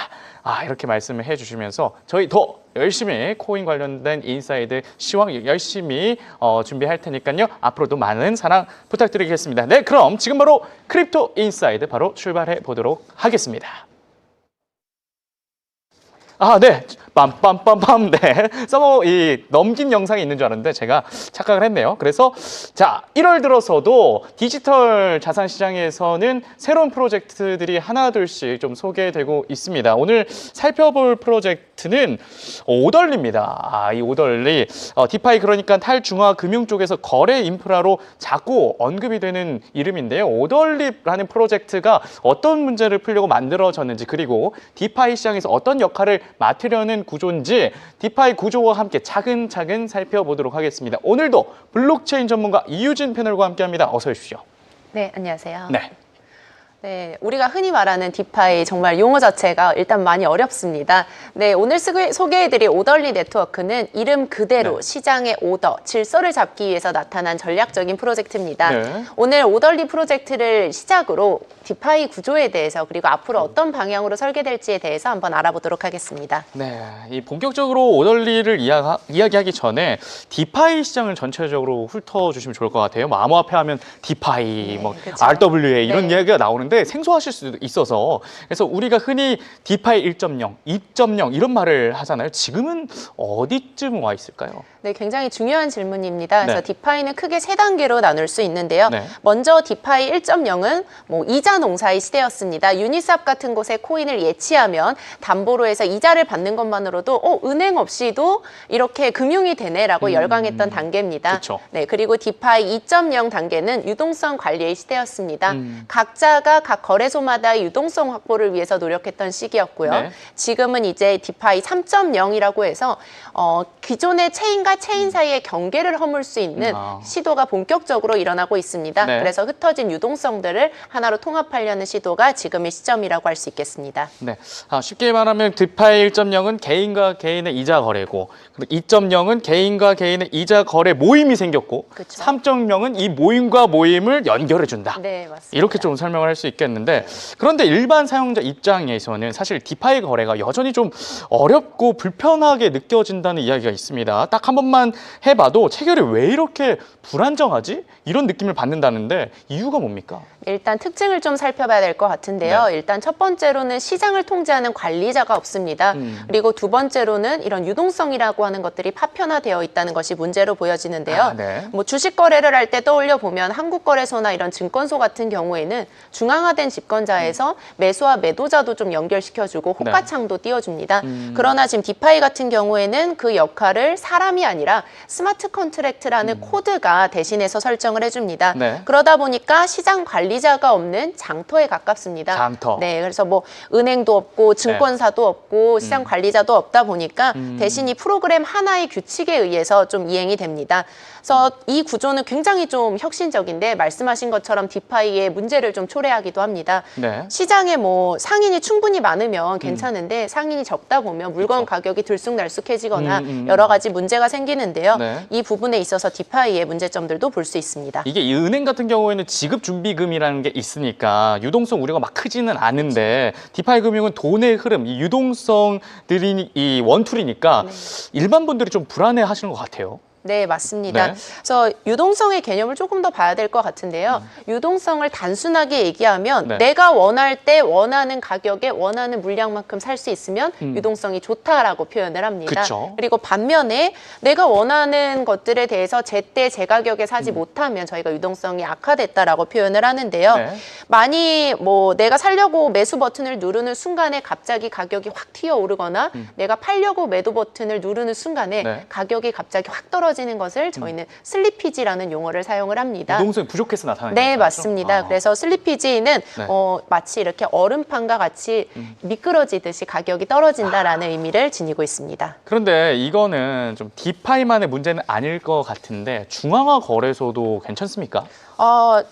이렇게 말씀을 해주시면서 저희 더 열심히 코인 관련된 인사이드 시황 열심히 준비할 테니까요. 앞으로도 많은 사랑 부탁드리겠습니다. 네, 그럼 지금 바로 크립토 인사이드 바로 출발해 보도록 하겠습니다. 네. 빰빰빰빰. 네. 서머 넘긴 영상이 있는 줄 알았는데 제가 착각을 했네요. 그래서 자, 1월 들어서도 디지털 자산 시장에서는 새로운 프로젝트들이 하나둘씩 좀 소개되고 있습니다. 오늘 살펴볼 프로젝트는 오덜리입니다. 이 오덜리 디파이 그러니까 탈중앙 금융 쪽에서 거래 인프라로 자꾸 언급이 되는 이름인데요. 오덜리라는 프로젝트가 어떤 문제를 풀려고 만들어졌는지 그리고 디파이 시장에서 어떤 역할을 맡으려는 구조인지 디파이 구조와 함께 차근차근 살펴보도록 하겠습니다. 오늘도 블록체인 전문가 이유진 패널과 함께합니다. 어서 오십시오. 네, 안녕하세요. 네. 네, 우리가 흔히 말하는 디파이 정말 용어 자체가 일단 많이 어렵습니다. 네, 오늘 소개해드릴 오덜리 네트워크는 이름 그대로 시장의 오더, 질서를 잡기 위해서 나타난 전략적인 프로젝트입니다. 네. 오늘 오덜리 프로젝트를 시작으로 디파이 구조에 대해서 그리고 앞으로 어떤 방향으로 설계될지에 대해서 한번 알아보도록 하겠습니다. 네, 이 본격적으로 오덜리를 이야기하기 전에 디파이 시장을 전체적으로 훑어주시면 좋을 것 같아요. 뭐 암호화폐 하면 디파이, 그렇죠. RWA 이런 네. 이야기가 나오는데 생소하실 수도 있어서 그래서 우리가 흔히 디파이 1.0, 2.0 이런 말을 하잖아요. 지금은 어디쯤 와 있을까요? 네, 굉장히 중요한 질문입니다. 그래서 네. 디파이는 크게 세 단계로 나눌 수 있는데요. 네. 먼저 디파이 1.0은 이자 농사의 시대였습니다. 유니스왑 같은 곳에 코인을 예치하면 담보로 해서 이자를 받는 것만으로도 은행 없이도 이렇게 금융이 되네라고 열광했던 단계입니다. 그쵸. 네, 그리고 디파이 2.0 단계는 유동성 관리의 시대였습니다. 각자가 각 거래소마다 유동성 확보를 위해서 노력했던 시기였고요. 네. 지금은 이제 디파이 3.0이라고 해서 기존의 체인과 체인 사이의 경계를 허물 수 있는 시도가 본격적으로 일어나고 있습니다. 네. 그래서 흩어진 유동성들을 하나로 통합하려는 시도가 지금의 시점이라고 할 수 있겠습니다. 네, 쉽게 말하면 디파이 1.0은 개인과 개인의 이자 거래고 2.0은 개인과 개인의 이자 거래 모임이 생겼고 그쵸. 3.0은 이 모임과 모임을 연결해 준다. 네, 맞습니다. 이렇게 좀 설명을 할 수 수 있겠는데 그런데 일반 사용자 입장에서는 사실 디파이 거래가 여전히 좀 어렵고 불편하게 느껴진다는 이야기가 있습니다. 딱 한 번만 해봐도 체결이 왜 이렇게 불안정하지? 이런 느낌을 받는다는데 이유가 뭡니까? 일단 특징을 좀 살펴봐야 될 것 같은데요. 네. 일단 첫 번째로는 시장을 통제하는 관리자가 없습니다. 그리고 두 번째로는 이런 유동성이라고 하는 것들이 파편화되어 있다는 것이 문제로 보여지는데요. 네. 뭐 주식 거래를 할 때 떠올려 보면 한국거래소나 이런 증권소 같은 경우에는 중앙화된 집권자에서 매수와 매도자도 좀 연결시켜주고 호가창도 띄워줍니다. 그러나 지금 디파이 같은 경우에는 그 역할을 사람이 아니라 스마트 컨트랙트라는 코드가 대신해서 설정을 해줍니다. 네. 그러다 보니까 시장 관리자가 없는 장터에 가깝습니다. 장터. 네, 그래서 뭐 은행도 없고 증권사도 없고 시장 관리자도 없다 보니까 대신 이 프로그램 하나의 규칙에 의해서 좀 이행이 됩니다. 그래서 이 구조는 굉장히 좀 혁신적인데 말씀하신 것처럼 디파이의 문제를 좀 초래하기도 합니다. 네. 시장에 뭐 상인이 충분히 많으면 괜찮은데 상인이 적다 보면 물건 가격이 들쑥날쑥해지거나 여러 가지 문제가 생기는데요. 네. 이 부분에 있어서 디파이의 문제점들도 볼 수 있습니다. 이게 이 은행 같은 경우에는 지급 준비금이라는 게 있으니까 유동성 우려가 막 크지는 않은데 디파이 금융은 돈의 흐름, 이 유동성들이 이 원툴이니까 일반 분들이 좀 불안해 하시는 것 같아요. 네, 맞습니다. 네. 그래서 유동성의 개념을 조금 더 봐야 될 것 같은데요. 유동성을 단순하게 얘기하면 네. 내가 원할 때 원하는 가격에 원하는 물량만큼 살 수 있으면 유동성이 좋다라고 표현을 합니다. 그쵸. 그리고 반면에 내가 원하는 것들에 대해서 제때 제 가격에 사지 못하면 저희가 유동성이 악화됐다라고 표현을 하는데요. 네. 많이 뭐 내가 살려고 매수 버튼을 누르는 순간에 갑자기 가격이 확 튀어오르거나 내가 팔려고 매도 버튼을 누르는 순간에 네. 가격이 갑자기 확 떨어지는 것을 저희는 슬리피지라는 용어를 사용을 합니다. 유동성이 부족해서 나타나는 네, 거죠? 맞습니다. 아. 그래서 슬리피지는 네. 마치 이렇게 얼음판과 같이 미끄러지듯이 가격이 떨어진다라는 의미를 지니고 있습니다. 그런데 이거는 좀 디파이만의 문제는 아닐 것 같은데 중앙화 거래소도 괜찮습니까?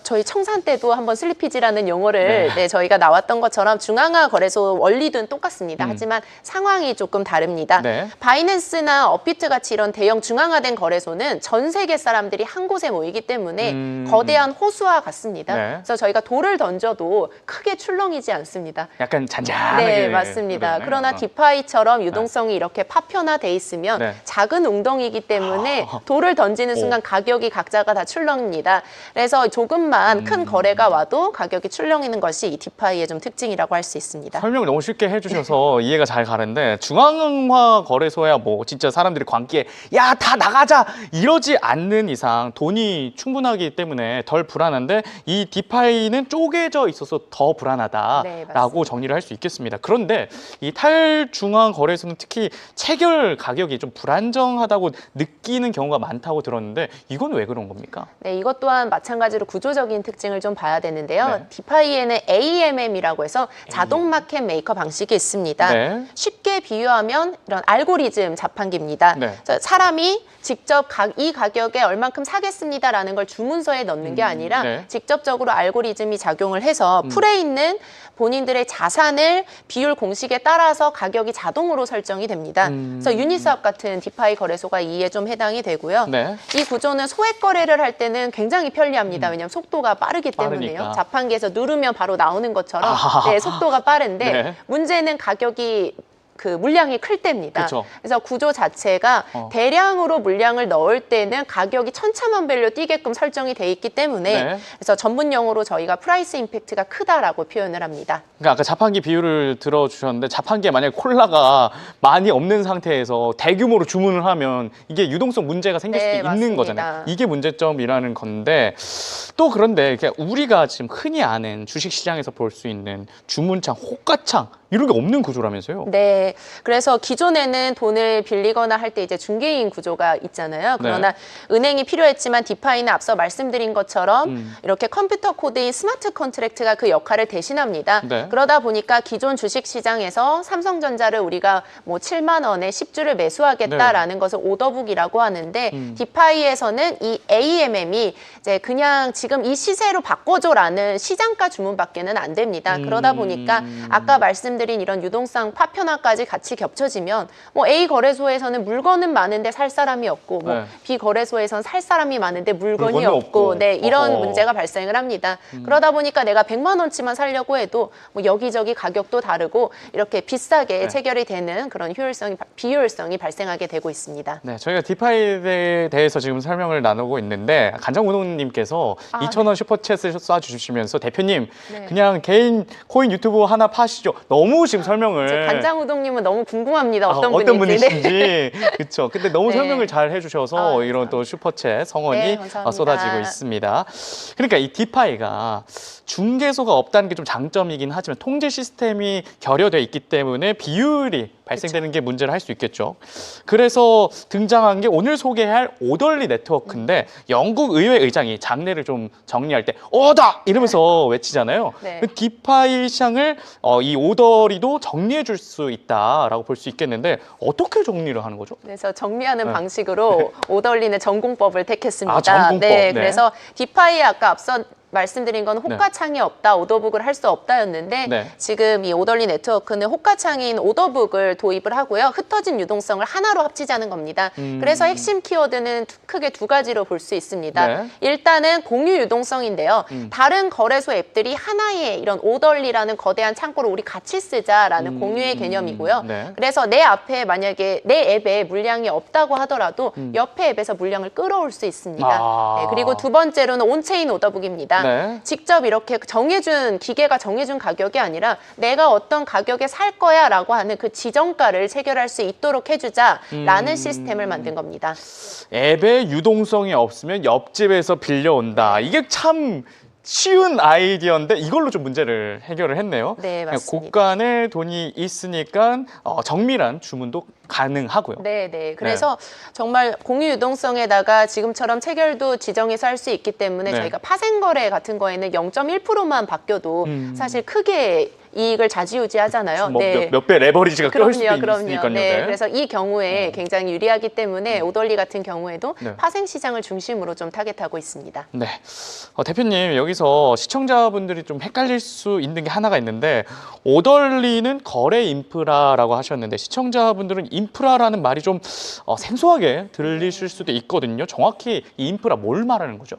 저희 청산 때도 한번 슬리피지라는 용어를 저희가 나왔던 것처럼 중앙화 거래소 원리는 똑같습니다. 하지만 상황이 조금 다릅니다. 네. 바이낸스나 업비트 같이 이런 대형 중앙화된 거래소는 전 세계 사람들이 한 곳에 모이기 때문에 거대한 호수와 같습니다. 네. 그래서 저희가 돌을 던져도 크게 출렁이지 않습니다. 약간 잔잔하게. 네, 맞습니다. 그러네요. 그러나 디파이처럼 유동성이 이렇게 파편화돼 있으면 네. 작은 웅덩이이기 때문에 돌을 던지는 순간 가격이 각자가 다 출렁입니다. 그래서 조금만 큰 거래가 와도 가격이 출렁이는 것이 이 디파이의 좀 특징이라고 할 수 있습니다. 설명을 너무 쉽게 해주셔서 이해가 잘 가는데 중앙화 거래소야 뭐 진짜 사람들이 광기에 야 다 나가자 이러지 않는 이상 돈이 충분하기 때문에 덜 불안한데 이 디파이는 쪼개져 있어서 더 불안하다라고 정리를 할 수 있겠습니다. 그런데 이 탈중앙 거래소는 특히 체결 가격이 좀 불안정하다고 느끼는 경우가 많다고 들었는데 이건 왜 그런 겁니까? 네, 이것 또한 마찬가지로 구조적인 특징을 좀 봐야 되는데요. 네. 디파이에는 AMM이라고 해서 자동 마켓 메이커 방식이 있습니다. 네. 쉽게 비유하면 이런 알고리즘 자판기입니다. 네. 그래서 사람이 직접 이 가격에 얼만큼 사겠습니다라는 걸 주문서에 넣는 게 아니라 네. 직접적으로 알고리즘이 작용을 해서 풀에 있는 본인들의 자산을 비율 공식에 따라서 가격이 자동으로 설정이 됩니다. 그래서 유니스왑 같은 디파이 거래소가 이에 좀 해당이 되고요. 네. 이 구조는 소액 거래를 할 때는 굉장히 편리합니다. 왜냐하면 속도가 빠르기 때문에요. 빠르니까. 자판기에서 누르면 바로 나오는 것처럼 아하하. 네, 속도가 빠른데 네. 문제는 가격이 그 물량이 클 때입니다. 그쵸. 그래서 구조 자체가 대량으로 물량을 넣을 때는 가격이 천차만별로 뛰게끔 설정이 돼 있기 때문에 네. 그래서 전문 용어로 저희가 프라이스 임팩트가 크다라고 표현을 합니다. 그러니까 아까 자판기 비율을 들어주셨는데 자판기에 만약에 콜라가 많이 없는 상태에서 대규모로 주문을 하면 이게 유동성 문제가 생길 네, 수도 있는 맞습니다. 거잖아요. 이게 문제점이라는 건데 또 그런데 우리가 지금 흔히 아는 주식시장에서 볼 수 있는 주문창, 호가창 이런 게 없는 구조라면서요? 네, 그래서 기존에는 돈을 빌리거나 할 때 이제 중개인 구조가 있잖아요. 그러나 은행이 필요했지만 디파이는 앞서 말씀드린 것처럼 이렇게 컴퓨터 코드인 스마트 컨트랙트가 그 역할을 대신합니다. 네. 그러다 보니까 기존 주식 시장에서 삼성전자를 우리가 뭐 7만 원에 10주를 매수하겠다라는 것을 오더북이라고 하는데 디파이에서는 이 AMM이 이제 그냥 지금 이 시세로 바꿔줘라는 시장가 주문밖에는 안 됩니다. 그러다 보니까 아까 말씀드린 말씀드린 이런 유동성 파편화까지 같이 겹쳐지면 뭐 A 거래소에서는 물건은 많은데 살 사람이 없고 뭐 네. B 거래소에서는 살 사람이 많은데 물건이 물건이 없고 없고. 네, 이런 어허. 문제가 발생을 합니다. 그러다 보니까 내가 100만 원치만 살려고 해도 뭐 여기저기 가격도 다르고 이렇게 비싸게 네. 체결이 되는 그런 비효율성이 발생하게 되고 있습니다. 네, 저희가 디파이에 대해서 지금 설명을 나누고 있는데 간장우동님께서 2,000원 슈퍼챗을 쏴주시면서 대표님 네. 그냥 개인 코인 유튜브 하나 파시죠. 너무 지금 설명을 간장우동님은 너무 궁금합니다. 어떤 어떤 분인지. 분이신지 그렇죠. 근데 너무 네. 설명을 잘 해주셔서 아, 이런 또 슈퍼챗 성원이 네, 감사합니다. 쏟아지고 있습니다. 그러니까 이 디파이가 중개소가 없다는 게 좀 장점이긴 하지만 통제 시스템이 결여돼 있기 때문에 비율이 발생되는 게 문제를 할 수 있겠죠. 그래서 등장한 게 오늘 소개할 오덜리 네트워크인데 영국 의회 의장이 장례를 좀 정리할 때 오더 이러면서 외치잖아요. 네. 그 디파이 시장을 이 오더리도 정리해 줄 수 있다라고 볼 수 있겠는데 어떻게 정리를 하는 거죠? 그래서 정리하는 네. 방식으로 오덜리는 전공법을 택했습니다. 아, 전공법. 네, 네. 그래서 디파이에 아까 앞서 말씀드린 건 호가창이 없다, 오더북을 할 수 없다였는데 네. 지금 이 오덜리 네트워크는 호가창인 오더북을 도입을 하고요. 흩어진 유동성을 하나로 합치자는 겁니다. 그래서 핵심 키워드는 크게 두 가지로 볼 수 있습니다. 네. 일단은 공유 유동성인데요. 다른 거래소 앱들이 하나의 이런 오덜리라는 거대한 창고를 우리 같이 쓰자라는 공유의 개념이고요. 네. 그래서 내 앞에 만약에 내 앱에 물량이 없다고 하더라도 옆에 앱에서 물량을 끌어올 수 있습니다. 아. 네, 그리고 두 번째로는 온체인 오더북입니다. 네. 직접 이렇게 기계가 정해준 가격이 아니라 내가 어떤 가격에 살 거야라고 하는 그 지정가를 체결할 수 있도록 해주자라는 시스템을 만든 겁니다. 앱에 유동성이 없으면 옆집에서 빌려온다. 이게 참 쉬운 아이디어인데 이걸로 좀 문제를 해결을 했네요. 네, 맞습니다. 곳간에 돈이 있으니까 정밀한 주문도 가능하고요. 네, 네. 그래서 정말 공유 유동성에다가 지금처럼 체결도 지정해서 할 수 있기 때문에 네. 저희가 파생거래 같은 거에는 0.1%만 바뀌어도 사실 크게 이익을 좌지우지하잖아요. 뭐 몇 배 레버리지가 껴올 수도 있으니까요. 네, 그래서 이 경우에 굉장히 유리하기 때문에 오덜리 같은 경우에도 네. 파생 시장을 중심으로 좀 타겟하고 있습니다. 네. 대표님, 여기서 시청자분들이 좀 헷갈릴 수 있는 게 하나가 있는데 오덜리는 거래 인프라라고 하셨는데 시청자분들은 인프라라는 말이 좀 생소하게 들리실 수도 있거든요. 정확히 이 인프라 뭘 말하는 거죠?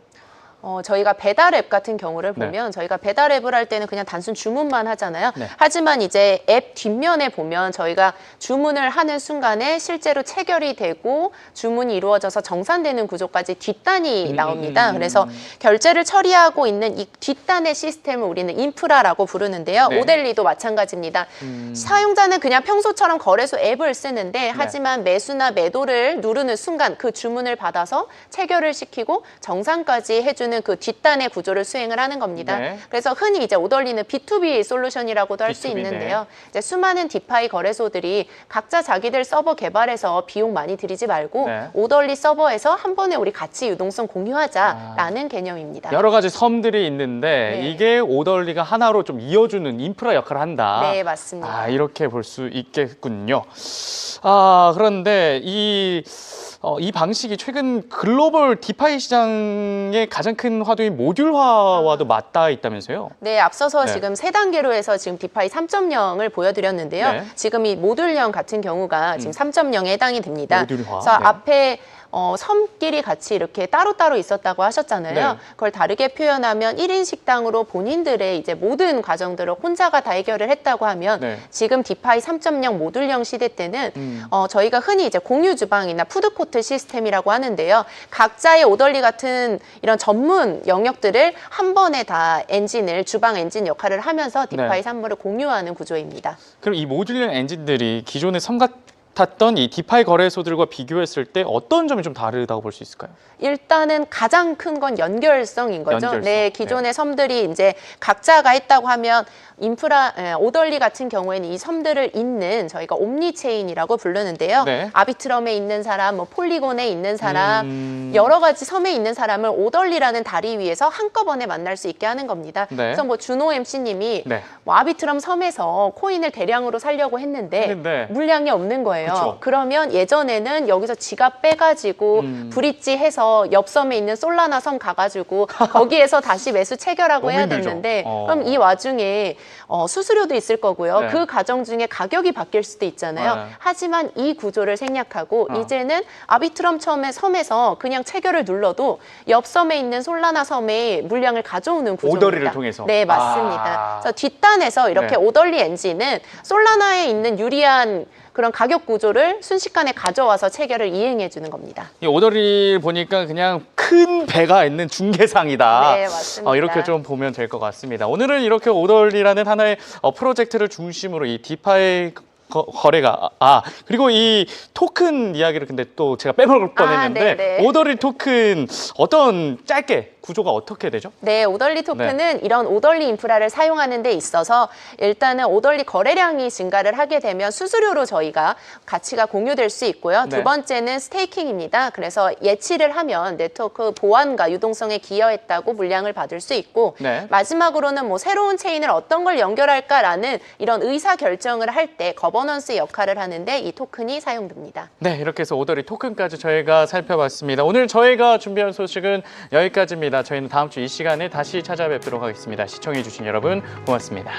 저희가 배달 앱 같은 경우를 네. 보면 저희가 배달 앱을 할 때는 그냥 단순 주문만 하잖아요. 네. 하지만 이제 앱 뒷면에 보면 저희가 주문을 하는 순간에 실제로 체결이 되고 주문이 이루어져서 정산되는 구조까지 뒷단이 나옵니다. 그래서 결제를 처리하고 있는 이 뒷단의 시스템을 우리는 인프라라고 부르는데요. 네. 오델리도 마찬가지입니다. 사용자는 그냥 평소처럼 거래소 앱을 쓰는데 하지만 매수나 매도를 누르는 순간 그 주문을 받아서 체결을 시키고 정산까지 해주는 그 뒷단의 구조를 수행을 하는 겁니다. 네. 그래서 흔히 이제 오덜리는 B2B 솔루션이라고도 할 수 B2B, 있는데요. 이제 수많은 디파이 거래소들이 각자 자기들 서버 개발해서 비용 많이 들이지 말고 네. 오덜리 서버에서 한 번에 우리 같이 유동성 공유하자라는 개념입니다. 여러 가지 섬들이 있는데 네. 이게 오덜리가 하나로 좀 이어주는 인프라 역할을 한다. 네, 맞습니다. 이렇게 볼 수 있겠군요. 그런데 이 방식이 최근 글로벌 디파이 시장의 가장 큰 화두인 모듈화와도 맞닿아 있다면서요? 네, 앞서서 네. 지금 세 단계로 해서 지금 디파이 3.0을 보여드렸는데요. 네. 지금 이 모듈형 같은 경우가 지금 3.0에 해당이 됩니다. 모듈화. 그래서 네. 앞에 섬끼리 같이 이렇게 따로따로 있었다고 하셨잖아요. 네. 그걸 다르게 표현하면 1인 식당으로 본인들의 이제 모든 과정들을 혼자가 다 해결을 했다고 하면 네. 지금 디파이 3.0 모듈형 시대 때는 저희가 흔히 이제 공유 주방이나 푸드코트 시스템이라고 하는데요. 각자의 오덜리 같은 이런 전문 영역들을 한 번에 다 주방 엔진 역할을 하면서 디파이 네. 3물을 공유하는 구조입니다. 그럼 이 모듈형 엔진들이 기존의 섬 같았던 이 디파이 거래소들과 비교했을 때 어떤 점이 좀 다르다고 볼 수 있을까요? 일단은 가장 큰 건 연결성인 거죠. 연결성. 네, 기존의 섬들이 이제 각자가 있다고 하면 오덜리 같은 경우에는 이 섬들을 잇는 저희가 옴니체인이라고 부르는데요. 네. 아비트럼에 있는 사람, 뭐 폴리곤에 있는 사람, 네. 여러 가지 섬에 있는 사람을 오덜리라는 다리 위에서 한꺼번에 만날 수 있게 하는 겁니다. 네. 그래서 뭐 준호 MC님이 네. 뭐 아비트럼 섬에서 코인을 대량으로 살려고 했는데 했는데 물량이 없는 거예요. 거예요. 그쵸. 그러면 예전에는 여기서 지갑 빼가지고 브릿지 해서 옆섬에 있는 솔라나 섬 가가지고 거기에서 다시 매수 체결하고 너무 해야 힘들죠. 됐는데 그럼 이 와중에 수수료도 있을 거고요. 네. 그 과정 중에 가격이 바뀔 수도 있잖아요. 네. 하지만 이 구조를 생략하고 이제는 아비트럼 섬에서 그냥 체결을 눌러도 옆 섬에 있는 솔라나 섬에 물량을 가져오는 구조입니다. 오더리를 통해서? 네, 맞습니다. 아. 그래서 뒷단에서 이렇게 네. 오덜리 엔진은 솔라나에 있는 유리한 그런 가격 구조를 순식간에 가져와서 체결을 이행해 주는 겁니다. 이 오더리 보니까 그냥 큰 배가 있는 중개상이다. 네, 맞습니다. 이렇게 좀 보면 될 것 같습니다. 오늘은 이렇게 오더리라는 하나의 프로젝트를 중심으로 이 디파이 거래가 그리고 이 토큰 이야기를 근데 또 제가 빼먹을 뻔했는데 네네. 오더리 토큰 어떤 짧게 구조가 어떻게 되죠? 네, 오덜리 토큰은 이런 오덜리 인프라를 사용하는 데 있어서 일단은 오덜리 거래량이 증가를 하게 되면 수수료로 저희가 가치가 공유될 수 있고요. 네. 두 번째는 스테이킹입니다. 그래서 예치를 하면 네트워크 보안과 유동성에 기여했다고 물량을 받을 수 있고 네. 마지막으로는 뭐 새로운 체인을 어떤 걸 연결할까라는 이런 의사 결정을 할 때 거버넌스 역할을 하는데 이 토큰이 사용됩니다. 네, 이렇게 해서 오더리 토큰까지 저희가 살펴봤습니다. 오늘 저희가 준비한 소식은 여기까지입니다. 저희는 다음 주 이 시간에 다시 찾아뵙도록 하겠습니다. 시청해주신 여러분 고맙습니다.